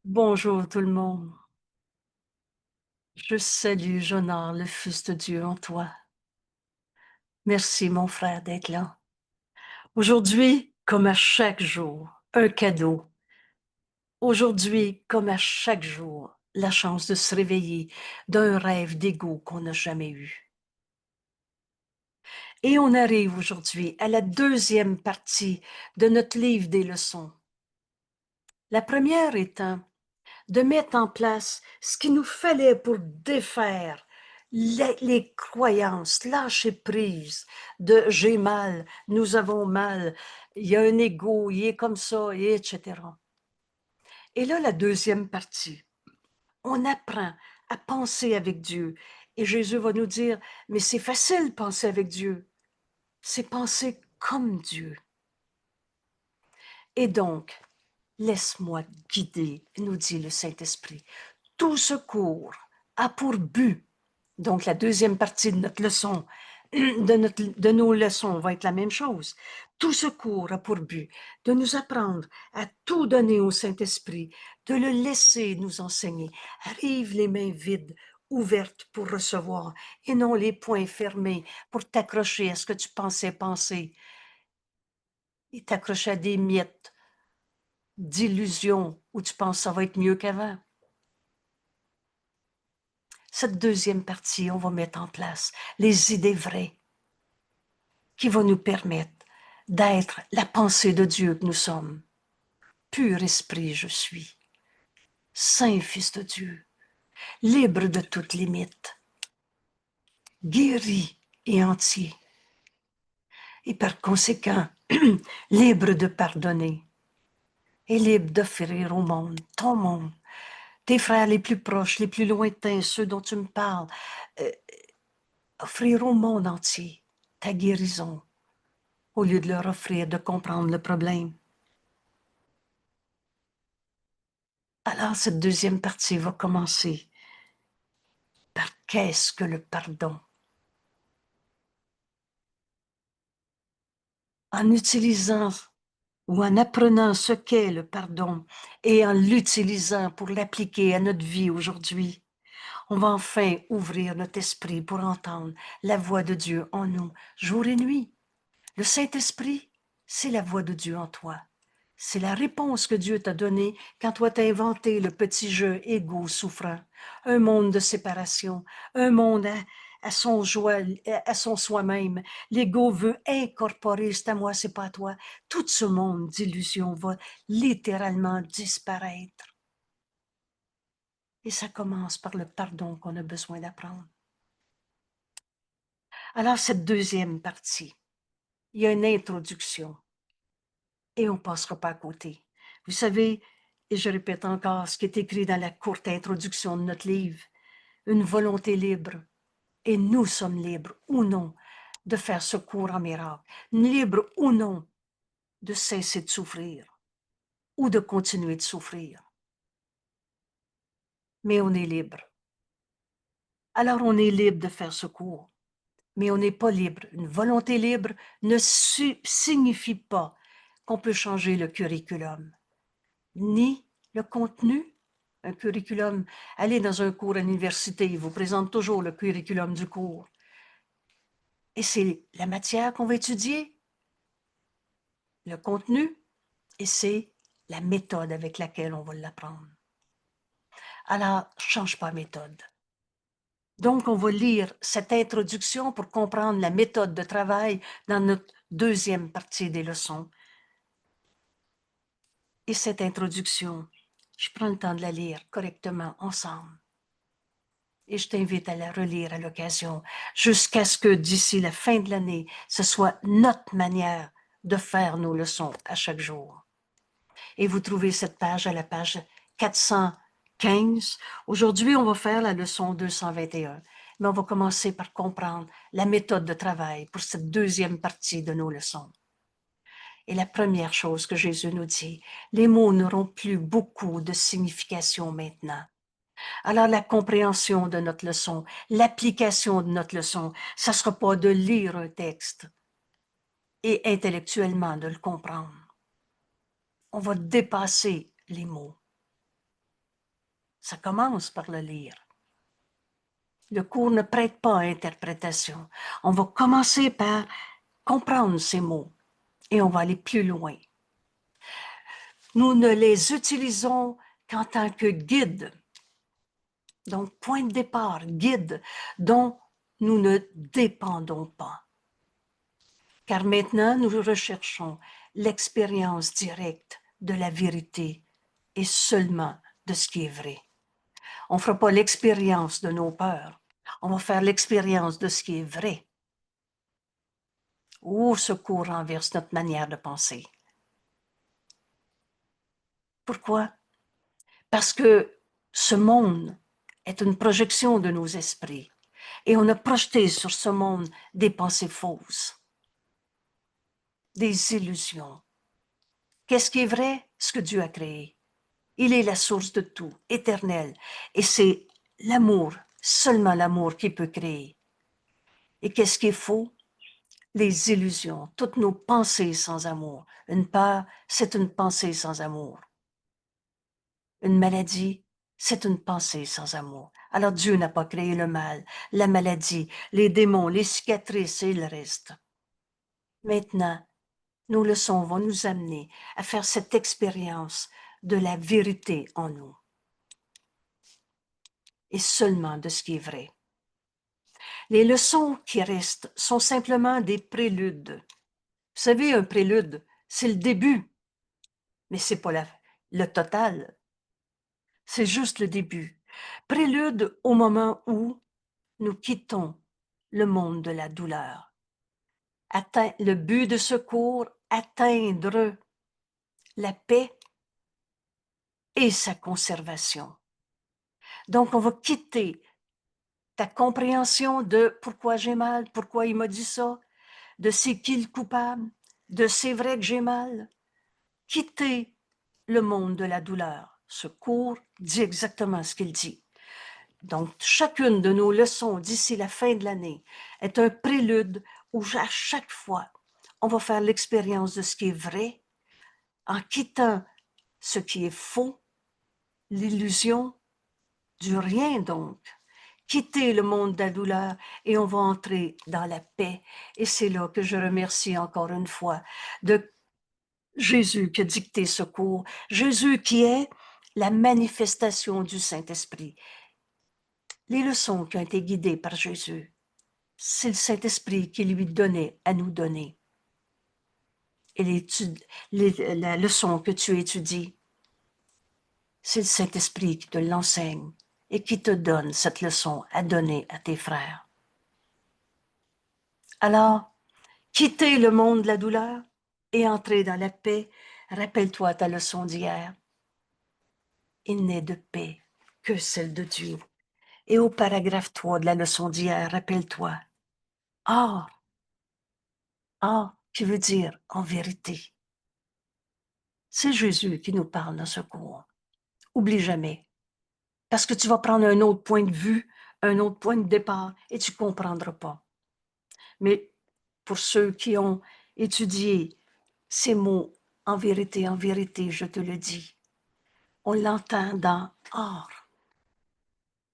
Bonjour tout le monde. Je salue, j'honore le Fils de Dieu en toi. Merci mon frère d'être là. Aujourd'hui, comme à chaque jour, un cadeau. Aujourd'hui, comme à chaque jour, la chance de se réveiller d'un rêve d'ego qu'on n'a jamais eu. Et on arrive aujourd'hui à la deuxième partie de notre livre des leçons. La première étant de mettre en place ce qu'il nous fallait pour défaire les croyances, lâcher prise de j'ai mal, nous avons mal, il y a un ego, il est comme ça, et etc. Et là, la deuxième partie, on apprend à penser avec Dieu. Et Jésus va nous dire, mais c'est facile de penser avec Dieu, c'est penser comme Dieu. Et donc, laisse-moi guider, nous dit le Saint-Esprit. Tout secours a pour but, donc la deuxième partie de notre leçon, de nos leçons va être la même chose. Tout secours a pour but de nous apprendre à tout donner au Saint-Esprit, de le laisser nous enseigner. Arrive les mains vides, ouvertes pour recevoir, et non les poings fermés pour t'accrocher à ce que tu pensais penser, et t'accrocher à des miettes d'illusions où tu penses que ça va être mieux qu'avant. Cette deuxième partie, on va mettre en place les idées vraies qui vont nous permettre d'être la pensée de Dieu que nous sommes. Pur esprit je suis, saint Fils de Dieu, libre de toute limite, guéri et entier, et par conséquent libre de pardonner et libre d'offrir au monde, ton monde, tes frères les plus proches, les plus lointains, ceux dont tu me parles, euh, offrir au monde entier ta guérison au lieu de leur offrir de comprendre le problème. Alors cette deuxième partie va commencer par qu'est-ce que le pardon? En utilisant ou en apprenant ce qu'est le pardon et en l'utilisant pour l'appliquer à notre vie aujourd'hui, on va enfin ouvrir notre esprit pour entendre la voix de Dieu en nous, jour et nuit. Le Saint-Esprit, c'est la voix de Dieu en toi. C'est la réponse que Dieu t'a donnée quand toi t'as inventé le petit jeu égo souffrant. Un monde de séparation, un monde à son joie, à son soi-même. L'ego veut incorporer, c'est à moi, c'est pas à toi. Tout ce monde d'illusions va littéralement disparaître. Et ça commence par le pardon qu'on a besoin d'apprendre. Alors, cette deuxième partie, il y a une introduction. Et on ne passera pas à côté. Vous savez, et je répète encore ce qui est écrit dans la courte introduction de notre livre, une volonté libre, et nous sommes libres ou non de faire ce cours en miracle, libres ou non de cesser de souffrir ou de continuer de souffrir. Mais on est libre. Alors on est libre de faire ce cours, mais on n'est pas libre. Une volonté libre ne signifie pas qu'on peut changer le curriculum, ni le contenu. Un curriculum, allez dans un cours à l'université, ils vous présentent toujours le curriculum du cours. Et c'est la matière qu'on va étudier, le contenu, et c'est la méthode avec laquelle on va l'apprendre. Alors, change pas méthode. Donc, on va lire cette introduction pour comprendre la méthode de travail dans notre deuxième partie des leçons. Et cette introduction, je prends le temps de la lire correctement ensemble. Et je t'invite à la relire à l'occasion, jusqu'à ce que d'ici la fin de l'année, ce soit notre manière de faire nos leçons à chaque jour. Et vous trouvez cette page à la page 415. Aujourd'hui, on va faire la leçon 221, mais on va commencer par comprendre la méthode de travail pour cette deuxième partie de nos leçons. Et la première chose que Jésus nous dit, les mots n'auront plus beaucoup de signification maintenant. Alors la compréhension de notre leçon, l'application de notre leçon, ça ne sera pas de lire un texte et intellectuellement de le comprendre. On va dépasser les mots. Ça commence par le lire. Le cours ne prête pas à interprétation. On va commencer par comprendre ces mots et on va aller plus loin. Nous ne les utilisons qu'en tant que guide. Donc, point de départ, guide, dont nous ne dépendons pas. Car maintenant, nous recherchons l'expérience directe de la vérité et seulement de ce qui est vrai. On ne fera pas l'expérience de nos peurs. On va faire l'expérience de ce qui est vrai. Ou ce cours renverse notre manière de penser. Pourquoi? Parce que ce monde est une projection de nos esprits et on a projeté sur ce monde des pensées fausses, des illusions. Qu'est-ce qui est vrai? Ce que Dieu a créé. Il est la source de tout, éternel. Et c'est l'amour, seulement l'amour qui peut créer. Et qu'est-ce qui est faux? Les illusions, toutes nos pensées sans amour. Une peur, c'est une pensée sans amour. Une maladie, c'est une pensée sans amour. Alors Dieu n'a pas créé le mal, la maladie, les démons, les cicatrices et le reste. Maintenant, nos leçons vont nous amener à faire cette expérience de la vérité en nous et seulement de ce qui est vrai. Les leçons qui restent sont simplement des préludes. Vous savez, un prélude, c'est le début, mais c'est pas le total. C'est juste le début. Prélude au moment où nous quittons le monde de la douleur. Le but de ce cours, atteindre la paix et sa conservation. Donc, on va quitter ta compréhension de pourquoi j'ai mal, pourquoi il m'a dit ça, de c'est qui le coupable, de c'est vrai que j'ai mal. Quitter le monde de la douleur. Ce cours dit exactement ce qu'il dit. Donc, chacune de nos leçons d'ici la fin de l'année est un prélude où à chaque fois, on va faire l'expérience de ce qui est vrai en quittant ce qui est faux, l'illusion du rien donc. Quitter le monde de la douleur et on va entrer dans la paix. Et c'est là que je remercie encore une fois de Jésus qui a dicté ce cours, Jésus qui est la manifestation du Saint-Esprit. Les leçons qui ont été guidées par Jésus, c'est le Saint-Esprit qui lui donnait à nous donner. Et la leçon que tu étudies, c'est le Saint-Esprit qui te l'enseigne et qui te donne cette leçon à donner à tes frères. Alors, quitter le monde de la douleur et entrer dans la paix, rappelle-toi ta leçon d'hier. Il n'est de paix que celle de Dieu. Et au paragraphe 3 de la leçon d'hier, rappelle-toi, or, qui veut dire en vérité. C'est Jésus qui nous parle dans ce cours. Oublie jamais. Parce que tu vas prendre un autre point de vue, un autre point de départ, et tu ne comprendras pas. Mais pour ceux qui ont étudié ces mots, en vérité, je te le dis, on l'entend dans or.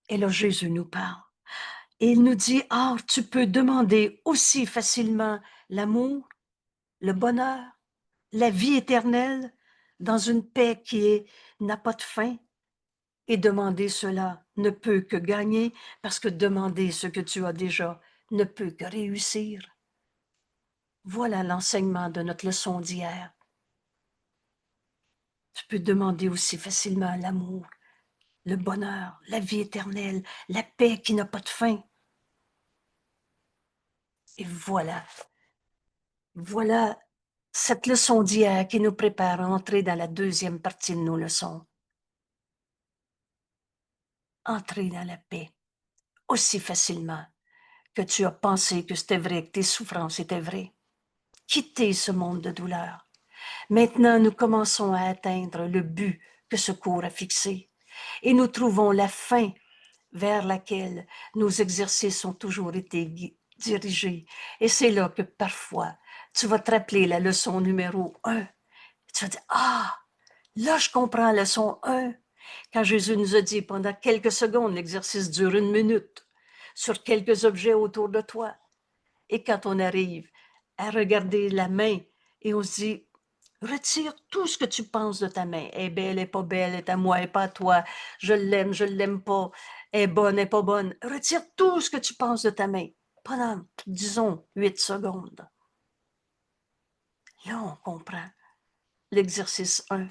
Et là, Jésus nous parle. Et il nous dit, or, tu peux demander aussi facilement l'amour, le bonheur, la vie éternelle dans une paix n'a pas de fin. Et demander cela ne peut que gagner parce que demander ce que tu as déjà ne peut que réussir. Voilà l'enseignement de notre leçon d'hier. Tu peux demander aussi facilement l'amour, le bonheur, la vie éternelle, la paix qui n'a pas de fin. Et voilà cette leçon d'hier qui nous prépare à entrer dans la deuxième partie de nos leçons. Entrer dans la paix aussi facilement que tu as pensé que c'était vrai, que tes souffrances étaient vraies. Quitter ce monde de douleur. Maintenant, nous commençons à atteindre le but que ce cours a fixé et nous trouvons la fin vers laquelle nos exercices ont toujours été dirigés. Et c'est là que parfois, tu vas te rappeler la leçon numéro 1. Tu vas dire, ah, là, je comprends la leçon 1. Quand Jésus nous a dit pendant quelques secondes, l'exercice dure 1 minute, sur quelques objets autour de toi. Et quand on arrive à regarder la main et on se dit, retire tout ce que tu penses de ta main. Elle est belle, elle n'est pas belle, elle est à moi, elle n'est pas à toi. Je l'aime pas. Elle est bonne, elle n'est pas bonne. Retire tout ce que tu penses de ta main pendant, disons, 8 secondes. Là, on comprend l'exercice 1.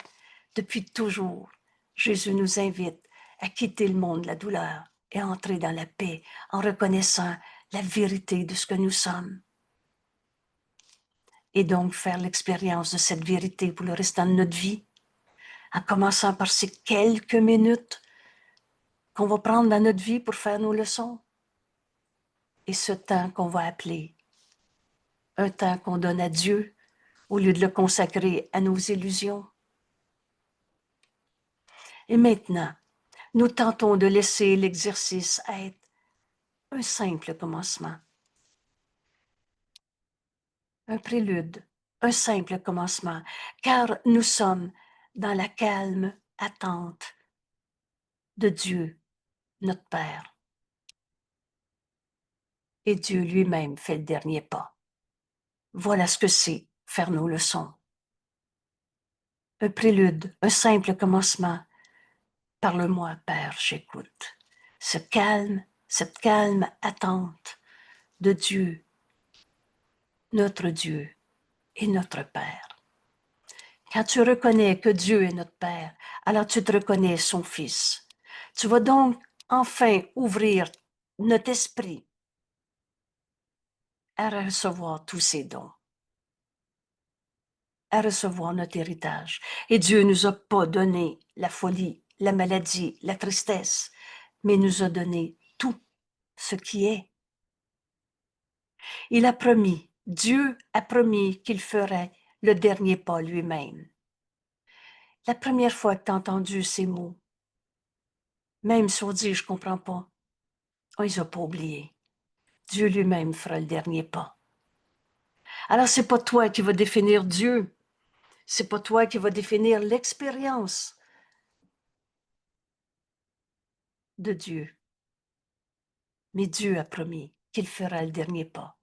Depuis toujours, Jésus nous invite à quitter le monde de la douleur et à entrer dans la paix en reconnaissant la vérité de ce que nous sommes. Et donc faire l'expérience de cette vérité pour le restant de notre vie, en commençant par ces quelques minutes qu'on va prendre dans notre vie pour faire nos leçons. Et ce temps qu'on va appeler un temps qu'on donne à Dieu au lieu de le consacrer à nos illusions. Et maintenant, nous tentons de laisser l'exercice être un simple commencement, un prélude, un simple commencement, car nous sommes dans la calme attente de Dieu, notre Père. Et Dieu lui-même fait le dernier pas. Voilà ce que c'est faire nos leçons. Un prélude, un simple commencement. Parle-moi, Père, j'écoute. Cette calme attente de Dieu, notre Dieu et notre Père. Quand tu reconnais que Dieu est notre Père, alors tu te reconnais son Fils. Tu vas donc enfin ouvrir notre esprit à recevoir tous ses dons, à recevoir notre héritage. Et Dieu ne nous a pas donné la folie, la maladie, la tristesse, mais nous a donné tout ce qui est. Il a promis, Dieu a promis qu'il ferait le dernier pas lui-même. La première fois que tu as entendu ces mots, même si on dit « je ne comprends pas », on les a pas oubliés. Dieu lui-même fera le dernier pas. Alors, c'est pas toi qui vas définir Dieu. C'est pas toi qui vas définir l'expérience de Dieu. Mais Dieu a promis qu'il fera le dernier pas.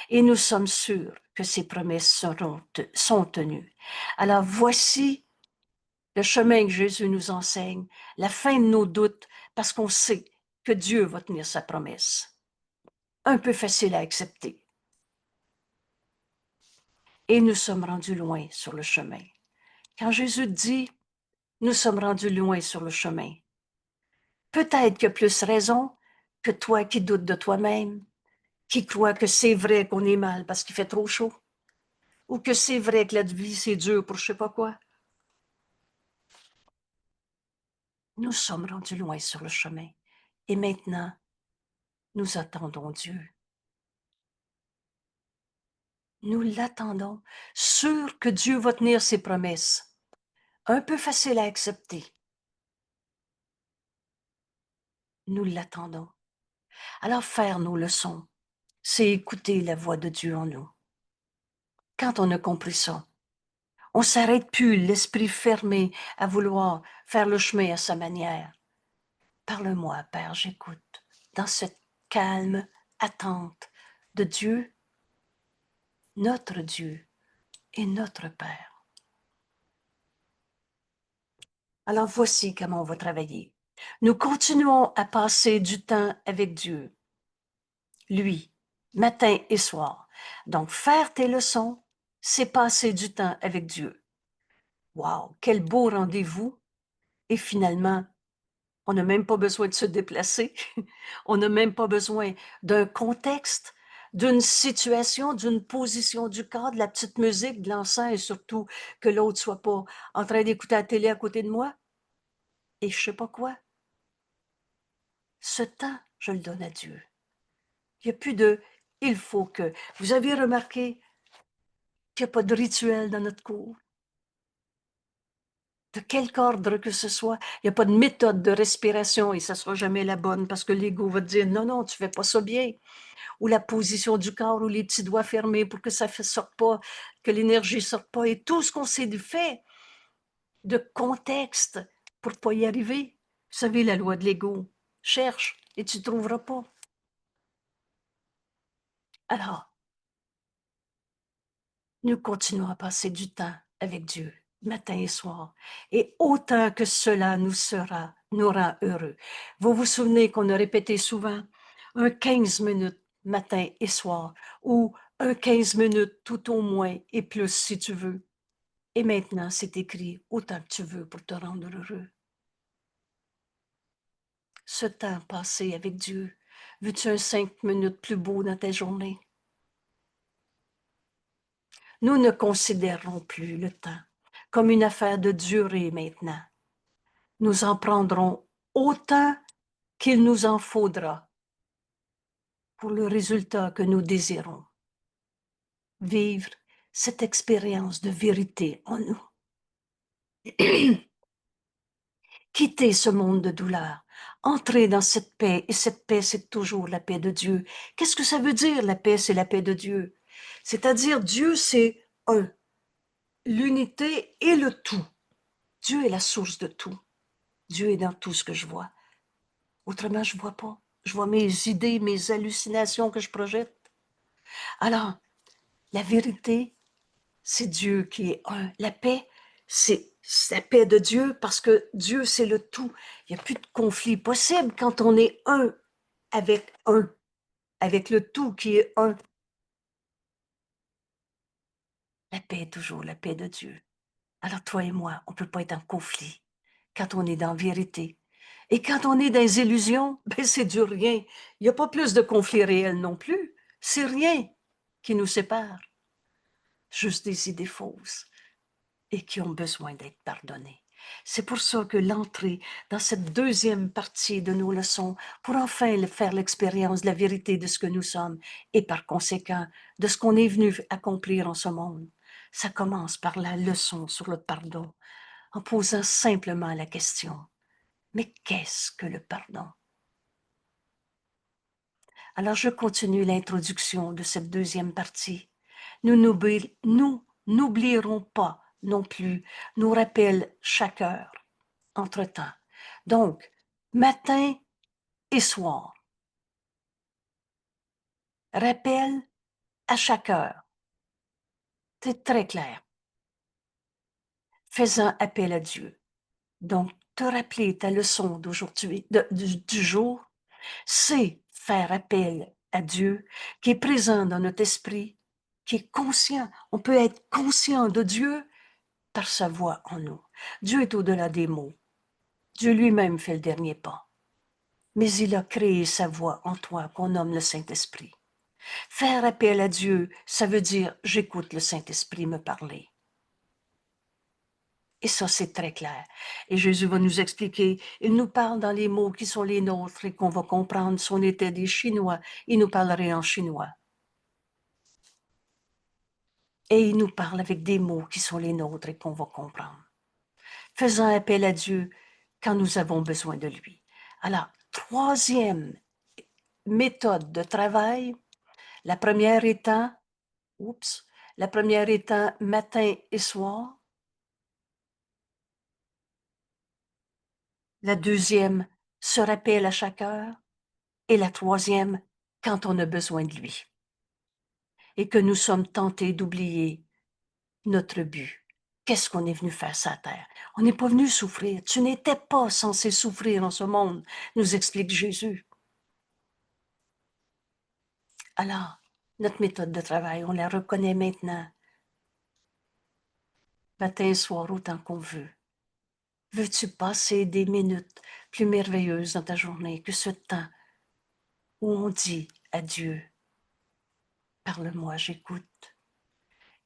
Et nous sommes sûrs que ses promesses sont tenues. Alors, voici le chemin que Jésus nous enseigne, la fin de nos doutes, parce qu'on sait que Dieu va tenir sa promesse. Un peu facile à accepter. Et nous sommes rendus loin sur le chemin. Quand Jésus dit, nous sommes rendus loin sur le chemin, peut-être qu'il y a plus raison que toi qui doutes de toi-même, qui crois que c'est vrai qu'on est mal parce qu'il fait trop chaud, ou que c'est vrai que la vie c'est dur pour je sais pas quoi. Nous sommes rendus loin sur le chemin. Et maintenant, nous attendons Dieu. Nous l'attendons, sûrs que Dieu va tenir ses promesses. Un peu facile à accepter. Nous l'attendons. Alors faire nos leçons, c'est écouter la voix de Dieu en nous. Quand on a compris ça, on ne s'arrête plus, l'esprit fermé à vouloir faire le chemin à sa manière. Parle-moi, Père, j'écoute, dans cette calme attente de Dieu, notre Dieu et notre Père. Alors voici comment on va travailler. Nous continuons à passer du temps avec Dieu, lui, matin et soir. Donc, faire tes leçons, c'est passer du temps avec Dieu. Wow, quel beau rendez-vous! Et finalement, on n'a même pas besoin de se déplacer. On n'a même pas besoin d'un contexte, d'une situation, d'une position du corps, de la petite musique, de l'encens et surtout que l'autre soit pas en train d'écouter la télé à côté de moi. Et je sais pas quoi. Ce temps, je le donne à Dieu. Il n'y a plus de « il faut que ». Vous avez remarqué qu'il n'y a pas de rituel dans notre cours? De quelque ordre que ce soit, il n'y a pas de méthode de respiration et ça ne sera jamais la bonne parce que l'ego va te dire « non, non, tu ne fais pas ça bien ». Ou la position du corps ou les petits doigts fermés pour que ça ne sorte pas, que l'énergie ne sorte pas. Et tout ce qu'on s'est fait de contexte pour ne pas y arriver. Vous savez, la loi de l'ego. Cherche et tu ne trouveras pas. Alors, nous continuons à passer du temps avec Dieu, matin et soir, et autant que cela nous rend heureux. Vous vous souvenez qu'on a répété souvent un 15 minutes matin et soir, ou un 15 minutes tout au moins, et plus si tu veux. Et maintenant, c'est écrit autant que tu veux pour te rendre heureux. Ce temps passé avec Dieu, veux-tu un 5 minutes plus beau dans ta journée? Nous ne considérons plus le temps comme une affaire de durée maintenant. Nous en prendrons autant qu'il nous en faudra pour le résultat que nous désirons. Vivre cette expérience de vérité en nous. Quitter ce monde de douleur, entrer dans cette paix, et cette paix, c'est toujours la paix de Dieu. Qu'est-ce que ça veut dire, la paix, c'est la paix de Dieu? C'est-à-dire, Dieu, c'est un, l'unité et le tout. Dieu est la source de tout. Dieu est dans tout ce que je vois. Autrement, je ne vois pas. Je vois mes idées, mes hallucinations que je projette. Alors, la vérité, c'est Dieu qui est un. La paix, c'est la paix de Dieu parce que Dieu, c'est le tout. Il n'y a plus de conflit possible quand on est un, avec le tout qui est un. La paix est toujours la paix de Dieu. Alors toi et moi, on ne peut pas être en conflit quand on est dans la vérité. Et quand on est dans les illusions, ben c'est du rien. Il n'y a pas plus de conflit réel non plus. C'est rien qui nous sépare. Juste des idées fausses et qui ont besoin d'être pardonnées. C'est pour ça que l'entrée dans cette deuxième partie de nos leçons, pour enfin faire l'expérience de la vérité de ce que nous sommes et par conséquent de ce qu'on est venu accomplir en ce monde, ça commence par la leçon sur le pardon, en posant simplement la question, mais qu'est-ce que le pardon? Alors je continue l'introduction de cette deuxième partie. Nous n'oublierons pas non plus nos rappels chaque heure, entre-temps. Donc, matin et soir. Rappel à chaque heure. C'est très clair. Faisant appel à Dieu. Donc, te rappeler ta leçon d'aujourd'hui, du jour, c'est faire appel à Dieu qui est présent dans notre esprit, qui est conscient. On peut être conscient de Dieu par sa voix en nous. Dieu est au-delà des mots. Dieu lui-même fait le dernier pas. Mais il a créé sa voix en toi qu'on nomme le Saint-Esprit. Faire appel à Dieu, ça veut dire j'écoute le Saint-Esprit me parler. Et ça, c'est très clair. Et Jésus va nous expliquer, il nous parle dans les mots qui sont les nôtres et qu'on va comprendre. Si on était des Chinois, il nous parlerait en chinois. Et il nous parle avec des mots qui sont les nôtres et qu'on va comprendre. Faisant appel à Dieu quand nous avons besoin de lui. Alors, troisième méthode de travail, la première étant, la première étant matin et soir. La deuxième se rappelle à chaque heure. Et la troisième, quand on a besoin de lui. Et que nous sommes tentés d'oublier notre but. Qu'est-ce qu'on est venu faire sur la terre? On n'est pas venu souffrir. Tu n'étais pas censé souffrir dans ce monde, nous explique Jésus. Alors, notre méthode de travail, on la reconnaît maintenant. Matin et soir, autant qu'on veut. Veux-tu passer des minutes plus merveilleuses dans ta journée que ce temps où on dit à Dieu, parle-moi, j'écoute.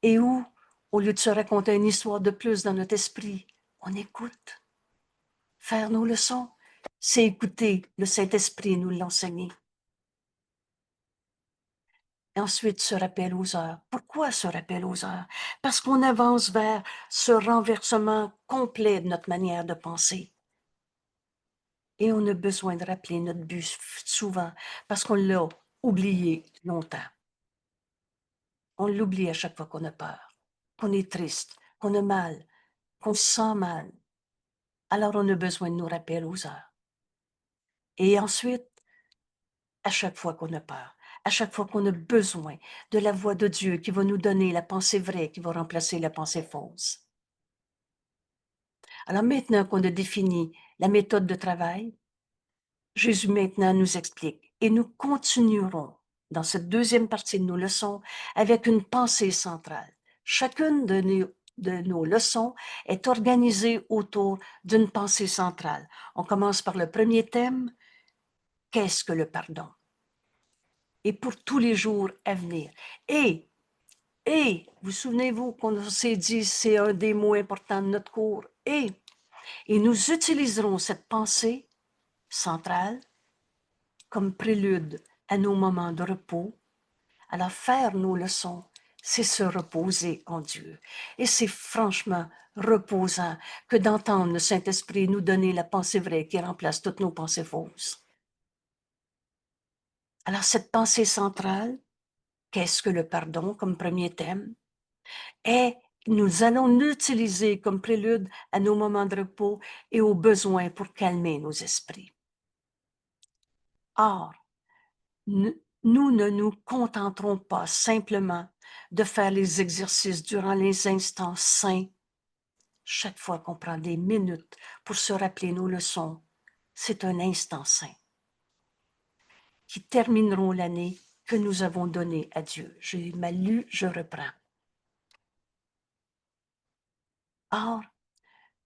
Et où, au lieu de se raconter une histoire de plus dans notre esprit, on écoute. Faire nos leçons, c'est écouter le Saint-Esprit nous l'enseigner. Et ensuite, se rappelle aux heures. Pourquoi se rappelle aux heures? Parce qu'on avance vers ce renversement complet de notre manière de penser. Et on a besoin de rappeler notre but souvent parce qu'on l'a oublié longtemps. On l'oublie à chaque fois qu'on a peur, qu'on est triste, qu'on a mal, qu'on se sent mal. Alors, on a besoin de nous rappeler aux heures. Et ensuite, à chaque fois qu'on a peur, à chaque fois qu'on a besoin de la voix de Dieu qui va nous donner la pensée vraie, qui va remplacer la pensée fausse. Alors maintenant qu'on a défini la méthode de travail, Jésus maintenant nous explique et nous continuerons dans cette deuxième partie de nos leçons avec une pensée centrale. Chacune de nos leçons est organisée autour d'une pensée centrale. On commence par le premier thème, qu'est-ce que le pardon? Et pour tous les jours à venir. Vous souvenez-vous qu'on s'est dit, c'est un des mots importants de notre cours, et nous utiliserons cette pensée centrale comme prélude à nos moments de repos. Alors faire nos leçons, c'est se reposer en Dieu. Et c'est franchement reposant que d'entendre le Saint-Esprit nous donner la pensée vraie qui remplace toutes nos pensées fausses. Alors cette pensée centrale, qu'est-ce que le pardon comme premier thème? Et nous allons l'utiliser comme prélude à nos moments de repos et aux besoins pour calmer nos esprits. Or, nous ne nous contenterons pas simplement de faire les exercices durant les instants saints. Chaque fois qu'on prend des minutes pour se rappeler nos leçons, c'est un instant saint qui termineront l'année que nous avons donnée à Dieu. J'ai mal lu, je reprends. Or,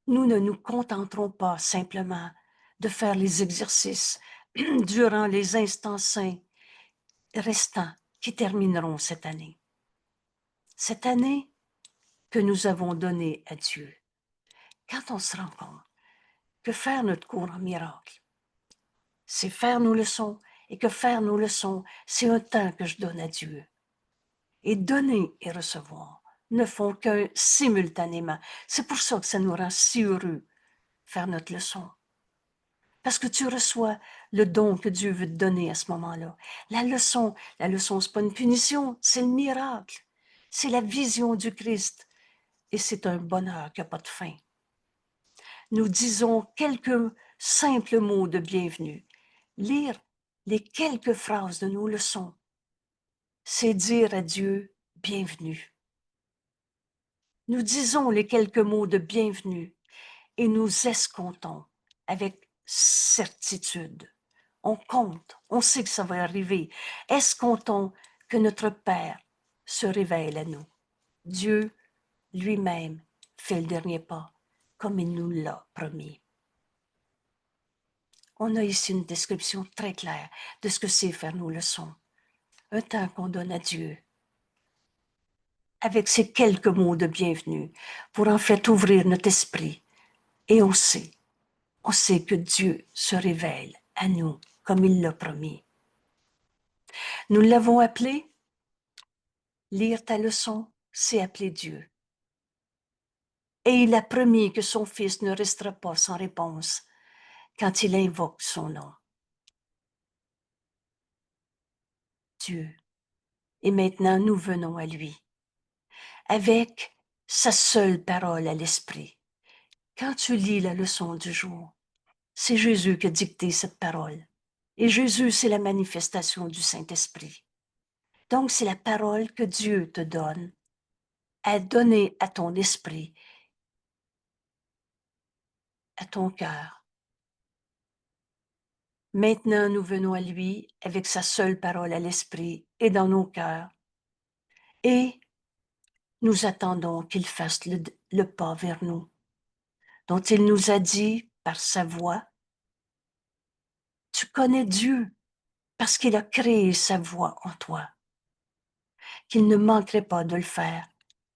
nous ne nous contenterons pas simplement de faire les exercices durant les instants saints restants qui termineront cette année. Cette année que nous avons donnée à Dieu. Quand on se rend compte que faire notre cours en miracle, c'est faire nos leçons et que faire nos leçons, c'est un temps que je donne à Dieu. Et donner et recevoir ne font qu'un simultanément. C'est pour ça que ça nous rend si heureux, faire notre leçon. Parce que tu reçois le don que Dieu veut te donner à ce moment-là. La leçon, c'est pas une punition, c'est le miracle. C'est la vision du Christ. Et c'est un bonheur qui n'a pas de fin. Nous disons quelques simples mots de bienvenue. Lire les quelques phrases de nos leçons, c'est dire à Dieu bienvenue. Nous disons les quelques mots de bienvenue et nous escomptons avec certitude. On compte, on sait que ça va arriver. Escomptons que notre Père se révèle à nous. Dieu lui-même fait le dernier pas, comme il nous l'a promis. On a ici une description très claire de ce que c'est faire nos leçons. Un temps qu'on donne à Dieu, avec ces quelques mots de bienvenue, pour en fait ouvrir notre esprit. Et on sait que Dieu se révèle à nous comme il l'a promis. Nous l'avons appelé, lire ta leçon, c'est appeler Dieu. Et il a promis que son Fils ne restera pas sans réponse quand il invoque son nom. Dieu. Et maintenant, nous venons à lui, avec sa seule parole à l'esprit. Quand tu lis la leçon du jour, c'est Jésus qui a dicté cette parole. Et Jésus, c'est la manifestation du Saint-Esprit. Donc, c'est la parole que Dieu te donne à donner à ton esprit, à ton cœur. Maintenant, nous venons à lui avec sa seule parole à l'esprit et dans nos cœurs. Et nous attendons qu'il fasse le pas vers nous, dont il nous a dit par sa voix, tu connais Dieu parce qu'il a créé sa voix en toi, qu'il ne manquerait pas de le faire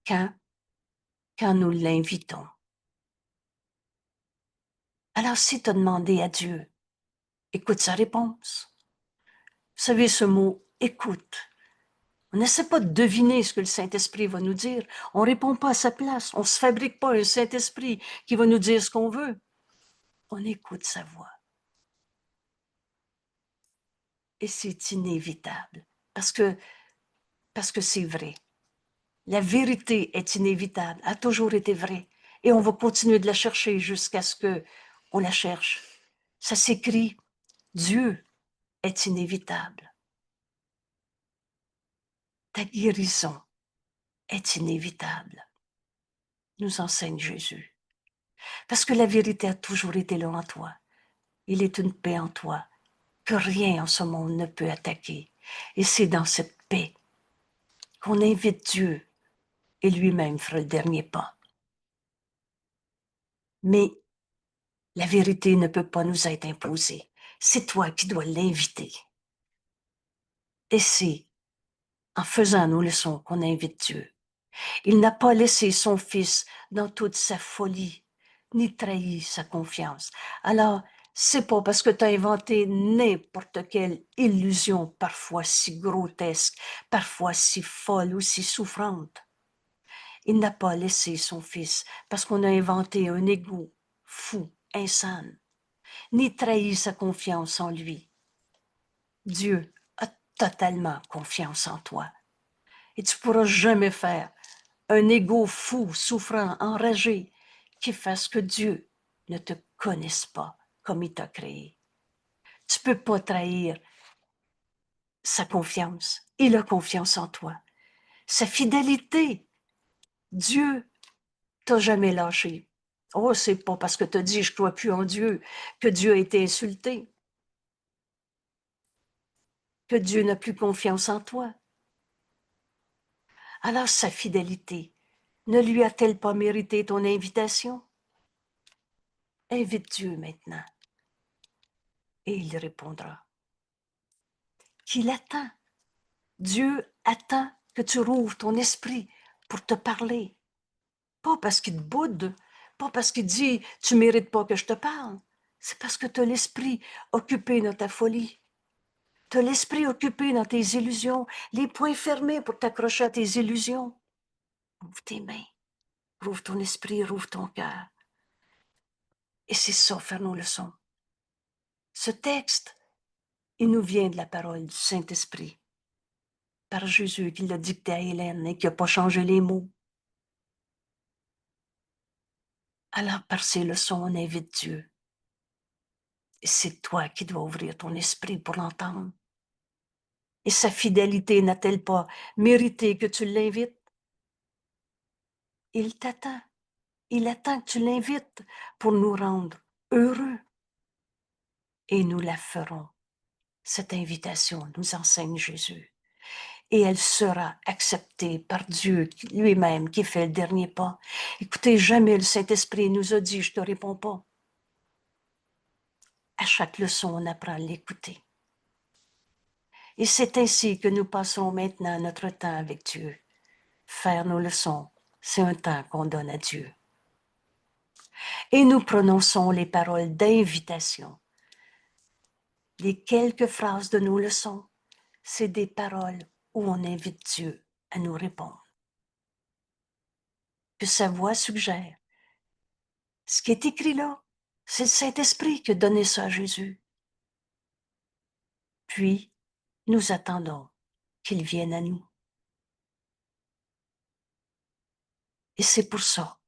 quand nous l'invitons. Alors si tu as demandé à Dieu, écoute sa réponse. Vous savez ce mot « écoute ». On n'essaie pas de deviner ce que le Saint-Esprit va nous dire. On ne répond pas à sa place. On ne se fabrique pas un Saint-Esprit qui va nous dire ce qu'on veut. On écoute sa voix. Et c'est inévitable parce que c'est vrai. La vérité est inévitable, a toujours été vraie. Et on va continuer de la chercher jusqu'à ce qu'on la cherche. Ça s'écrit, Dieu est inévitable. Ta guérison est inévitable, nous enseigne Jésus. Parce que la vérité a toujours été là en toi. Il est une paix en toi que rien en ce monde ne peut attaquer. Et c'est dans cette paix qu'on invite Dieu et lui-même fera le dernier pas. Mais la vérité ne peut pas nous être imposée. C'est toi qui dois l'inviter. Et c'est en faisant nos leçons qu'on invite Dieu. Il n'a pas laissé son Fils dans toute sa folie, ni trahi sa confiance. Alors, c'est pas parce que tu as inventé n'importe quelle illusion, parfois si grotesque, parfois si folle ou si souffrante. Il n'a pas laissé son Fils parce qu'on a inventé un égo fou, insane, ni trahi sa confiance en lui. Dieu a totalement confiance en toi. Et tu pourras jamais faire un égo fou, souffrant, enragé, qui fasse que Dieu ne te connaisse pas comme il t'a créé. Tu peux pas trahir sa confiance. Il a confiance en toi. Sa fidélité. Dieu t'a jamais lâché. Oh, c'est pas parce que tu as dit je crois plus en Dieu que Dieu a été insulté, que Dieu n'a plus confiance en toi. Alors sa fidélité, ne lui a-t-elle pas mérité ton invitation? Invite Dieu maintenant et il répondra. Qu'il attend. Dieu attend que tu rouvres ton esprit pour te parler. Pas parce qu'il te boude, pas parce qu'il dit « tu ne mérites pas que je te parle ». C'est parce que tu as l'esprit occupé dans ta folie. Tu as l'esprit occupé dans tes illusions, les poings fermés pour t'accrocher à tes illusions. Ouvre tes mains, rouvre ton esprit, rouvre ton cœur. Et c'est ça, faire nos leçons. Ce texte, il nous vient de la parole du Saint-Esprit, par Jésus qui l'a dicté à Hélène et qui n'a pas changé les mots. Alors, par ces leçons, on invite Dieu. Et c'est toi qui dois ouvrir ton esprit pour l'entendre. Et sa fidélité n'a-t-elle pas mérité que tu l'invites? Il t'attend. Il attend que tu l'invites pour nous rendre heureux. Et nous la ferons. Cette invitation, nous enseigne Jésus. Et elle sera acceptée par Dieu lui-même qui fait le dernier pas. Écoutez, jamais le Saint-Esprit nous a dit « je ne te réponds pas ». À chaque leçon, on apprend à l'écouter. Et c'est ainsi que nous passerons maintenant notre temps avec Dieu. Faire nos leçons, c'est un temps qu'on donne à Dieu. Et nous prononçons les paroles d'invitation. Les quelques phrases de nos leçons, c'est des paroles où on invite Dieu à nous répondre. Que sa voix suggère. Ce qui est écrit là, c'est le Saint-Esprit qui a donné ça à Jésus. Puis, nous attendons qu'il vienne à nous. Et c'est pour ça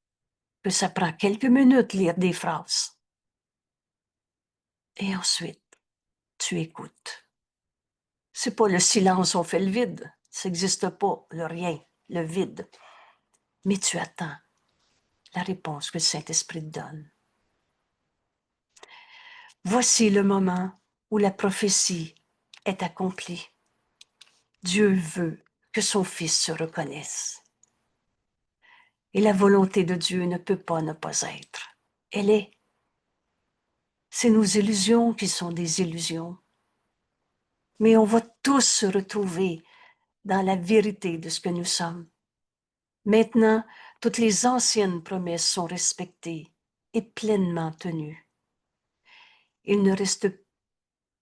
que ça prend quelques minutes lire des phrases. Et ensuite, tu écoutes. C'est pas le silence, on fait le vide. Ça n'existe pas, le rien, le vide. Mais tu attends la réponse que le Saint-Esprit te donne. Voici le moment où la prophétie est accomplie. Dieu veut que son Fils se reconnaisse. Et la volonté de Dieu ne peut pas ne pas être. Elle est. C'est nos illusions qui sont des illusions. Mais on va tous se retrouver dans la vérité de ce que nous sommes. Maintenant, toutes les anciennes promesses sont respectées et pleinement tenues. Il ne reste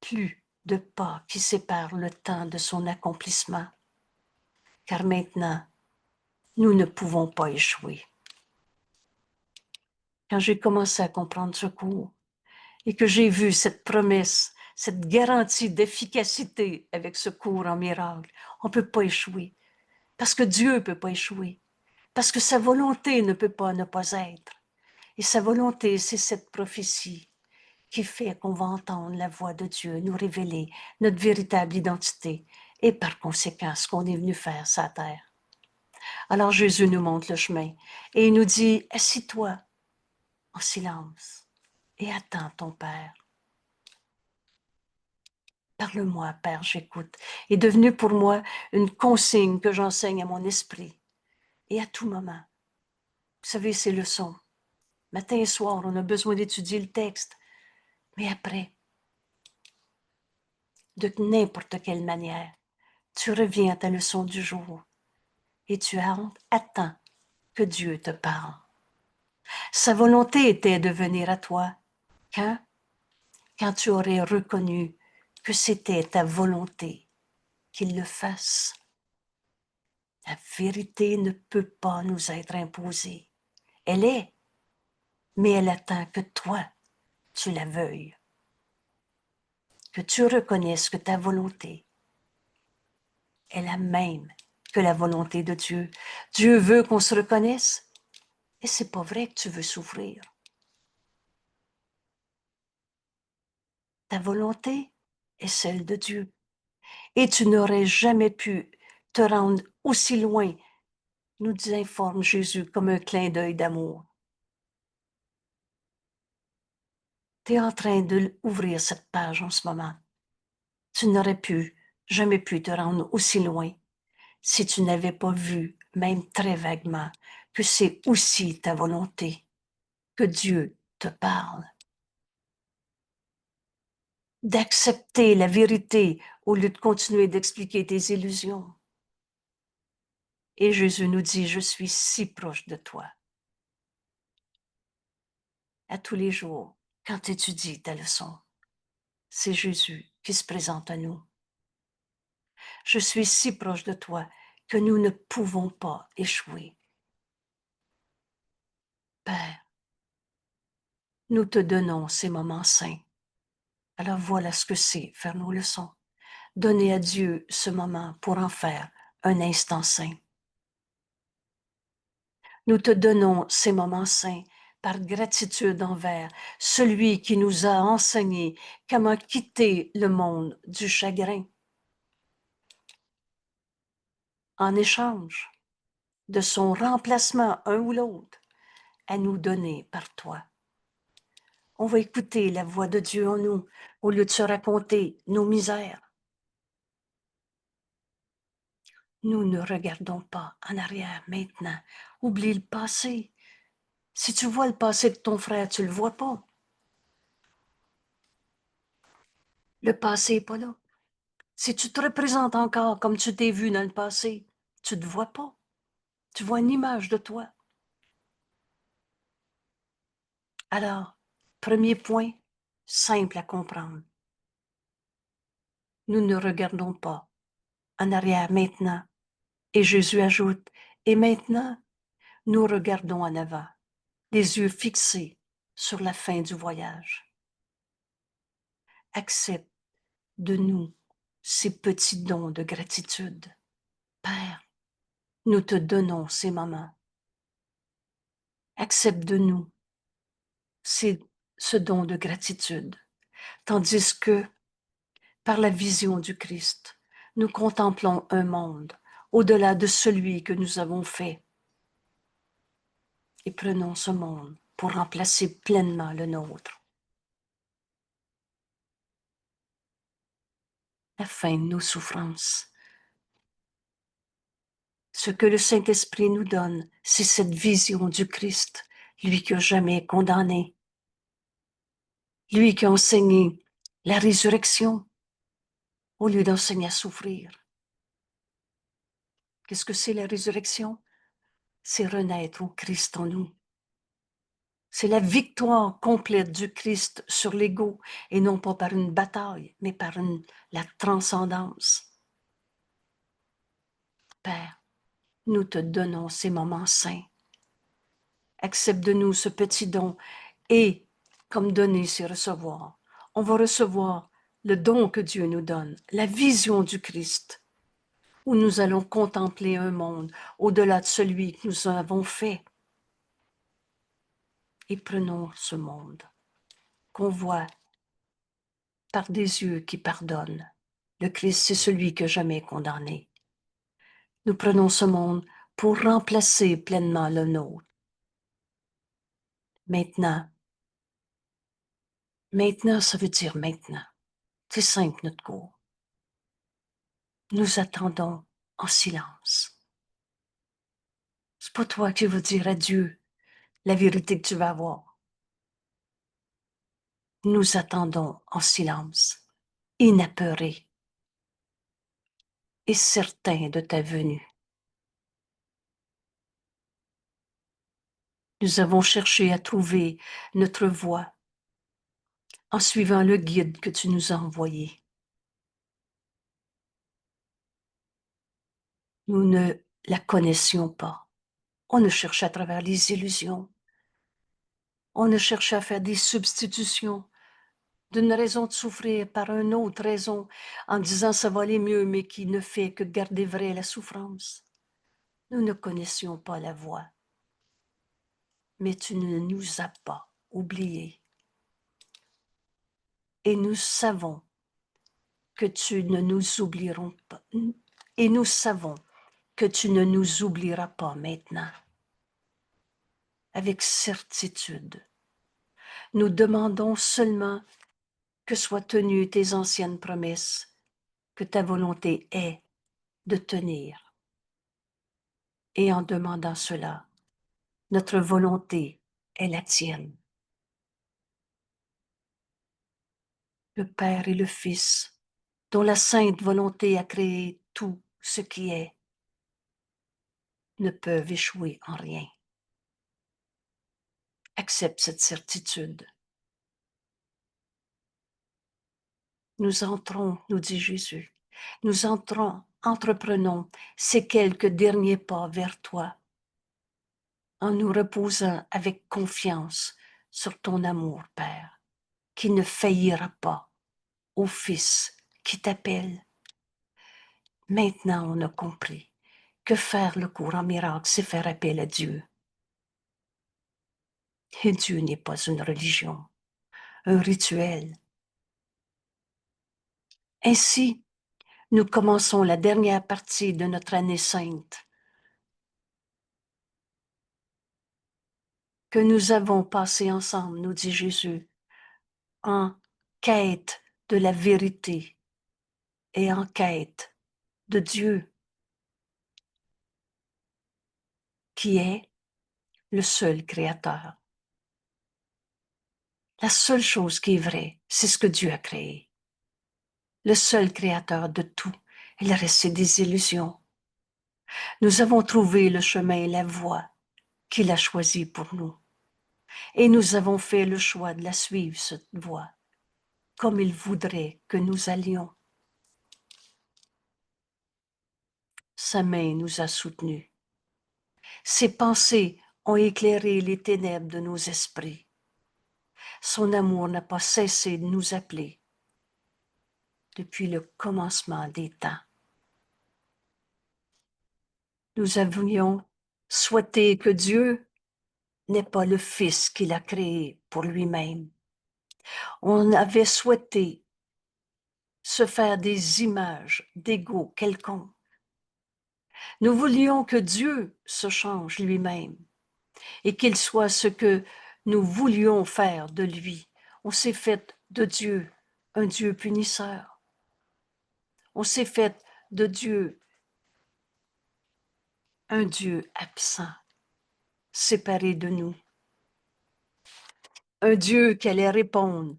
plus de pas qui séparent le temps de son accomplissement, car maintenant, nous ne pouvons pas échouer. Quand j'ai commencé à comprendre ce cours et que j'ai vu cette promesse, cette garantie d'efficacité avec ce cours en miracle, on ne peut pas échouer, parce que Dieu ne peut pas échouer, parce que sa volonté ne peut pas ne pas être. Et sa volonté, c'est cette prophétie qui fait qu'on va entendre la voix de Dieu nous révéler notre véritable identité et par conséquent ce qu'on est venu faire sur la terre. Alors Jésus nous montre le chemin et il nous dit, assis-toi en silence et attends ton Père. Parle-moi, Père, j'écoute, est devenu pour moi une consigne que j'enseigne à mon esprit et à tout moment. Vous savez, ces leçons, matin et soir, on a besoin d'étudier le texte, mais après, de n'importe quelle manière, tu reviens à ta leçon du jour et tu attends que Dieu te parle. Sa volonté était de venir à toi quand tu aurais reconnu que c'était ta volonté qu'il le fasse. La vérité ne peut pas nous être imposée. Elle est, mais elle attend que toi, tu la veuilles. Que tu reconnaisses que ta volonté est la même que la volonté de Dieu. Dieu veut qu'on se reconnaisse et c'est pas vrai que tu veux souffrir. Ta volonté est celle de Dieu et tu n'aurais jamais pu te rendre aussi loin, nous informe Jésus comme un clin d'œil d'amour. Tu es en train d'ouvrir cette page en ce moment. Tu n'aurais jamais pu te rendre aussi loin si tu n'avais pas vu, même très vaguement, que c'est aussi ta volonté, que Dieu te parle. D'accepter la vérité au lieu de continuer d'expliquer tes illusions. Et Jésus nous dit, je suis si proche de toi. À tous les jours, quand tu étudies ta leçon, c'est Jésus qui se présente à nous. Je suis si proche de toi que nous ne pouvons pas échouer. Père, nous te donnons ces moments saints. Alors voilà ce que c'est faire nos leçons. Donner à Dieu ce moment pour en faire un instant saint. Nous te donnons ces moments saints par gratitude envers celui qui nous a enseigné comment quitter le monde du chagrin. En échange de son remplacement, un ou l'autre, à nous donner par toi. On va écouter la voix de Dieu en nous au lieu de se raconter nos misères. Nous ne regardons pas en arrière maintenant. Oublie le passé. Si tu vois le passé de ton frère, tu ne le vois pas. Le passé n'est pas là. Si tu te représentes encore comme tu t'es vu dans le passé, tu ne te vois pas. Tu vois une image de toi. Alors, premier point, simple à comprendre. Nous ne regardons pas en arrière maintenant. Et Jésus ajoute, et maintenant, nous regardons en avant, les yeux fixés sur la fin du voyage. Accepte de nous ces petits dons de gratitude. Père, nous te donnons ces moments. Accepte de nous ce don de gratitude, tandis que, par la vision du Christ, nous contemplons un monde au-delà de celui que nous avons fait et prenons ce monde pour remplacer pleinement le nôtre. La fin de nos souffrances. Ce que le Saint-Esprit nous donne, c'est cette vision du Christ, lui qui n'a jamais condamné, lui qui a enseigné la résurrection au lieu d'enseigner à souffrir. Qu'est-ce que c'est la résurrection? C'est renaître au Christ en nous. C'est la victoire complète du Christ sur l'ego, et non pas par une bataille, mais par la transcendance. Père, nous te donnons ces moments saints. Accepte de nous ce petit don et, comme donner, c'est recevoir. On va recevoir le don que Dieu nous donne, la vision du Christ, où nous allons contempler un monde au-delà de celui que nous avons fait. et prenons ce monde qu'on voit par des yeux qui pardonnent. Le Christ, c'est celui que jamais condamné. Nous prenons ce monde pour remplacer pleinement le nôtre. Maintenant, ça veut dire maintenant. C'est simple, notre cours. Nous attendons en silence. C'est pas toi qui vas dire à Dieu la vérité que tu vas avoir. Nous attendons en silence, inapeurés et certains de ta venue. Nous avons cherché à trouver notre voie en suivant le guide que tu nous as envoyé. Nous ne la connaissions pas. On ne cherchait à travers les illusions. On ne cherchait à faire des substitutions d'une raison de souffrir par une autre raison en disant ça va aller mieux, mais qui ne fait que garder vrai la souffrance. Nous ne connaissions pas la voie, mais tu ne nous as pas oubliés. Et nous savons que tu ne nous oublierons pas. Et nous savons que tu ne nous oublieras pas maintenant. Avec certitude, nous demandons seulement que soient tenues tes anciennes promesses, que ta volonté est de tenir. Et en demandant cela, notre volonté est la tienne. Le Père et le Fils, dont la sainte volonté a créé tout ce qui est, ne peuvent échouer en rien. Accepte cette certitude. Nous entrons, nous dit Jésus, nous entrons, entreprenons ces quelques derniers pas vers toi, en nous reposant avec confiance sur ton amour, Père, qui ne faillira pas au Fils qui t'appelle. Maintenant, on a compris que faire le cours en miracle, c'est faire appel à Dieu. Et Dieu n'est pas une religion, un rituel. Ainsi, nous commençons la dernière partie de notre année sainte que nous avons passée ensemble, nous dit Jésus, en quête de la vérité et en quête de Dieu, qui est le seul créateur. La seule chose qui est vraie, c'est ce que Dieu a créé. Le seul créateur de tout. Et le reste, c'est des illusions. Nous avons trouvé le chemin et la voie qu'il a choisi pour nous. Et nous avons fait le choix de la suivre, cette voie, comme il voudrait que nous allions. Sa main nous a soutenus. Ses pensées ont éclairé les ténèbres de nos esprits. Son amour n'a pas cessé de nous appeler depuis le commencement des temps. Nous avions souhaité que Dieu n'est pas le Fils qu'il a créé pour lui-même. On avait souhaité se faire des images d'égaux quelconques. Nous voulions que Dieu se change lui-même et qu'il soit ce que nous voulions faire de lui. On s'est fait de Dieu un Dieu punisseur. On s'est fait de Dieu un Dieu absent, séparé de nous. Un Dieu qui allait répondre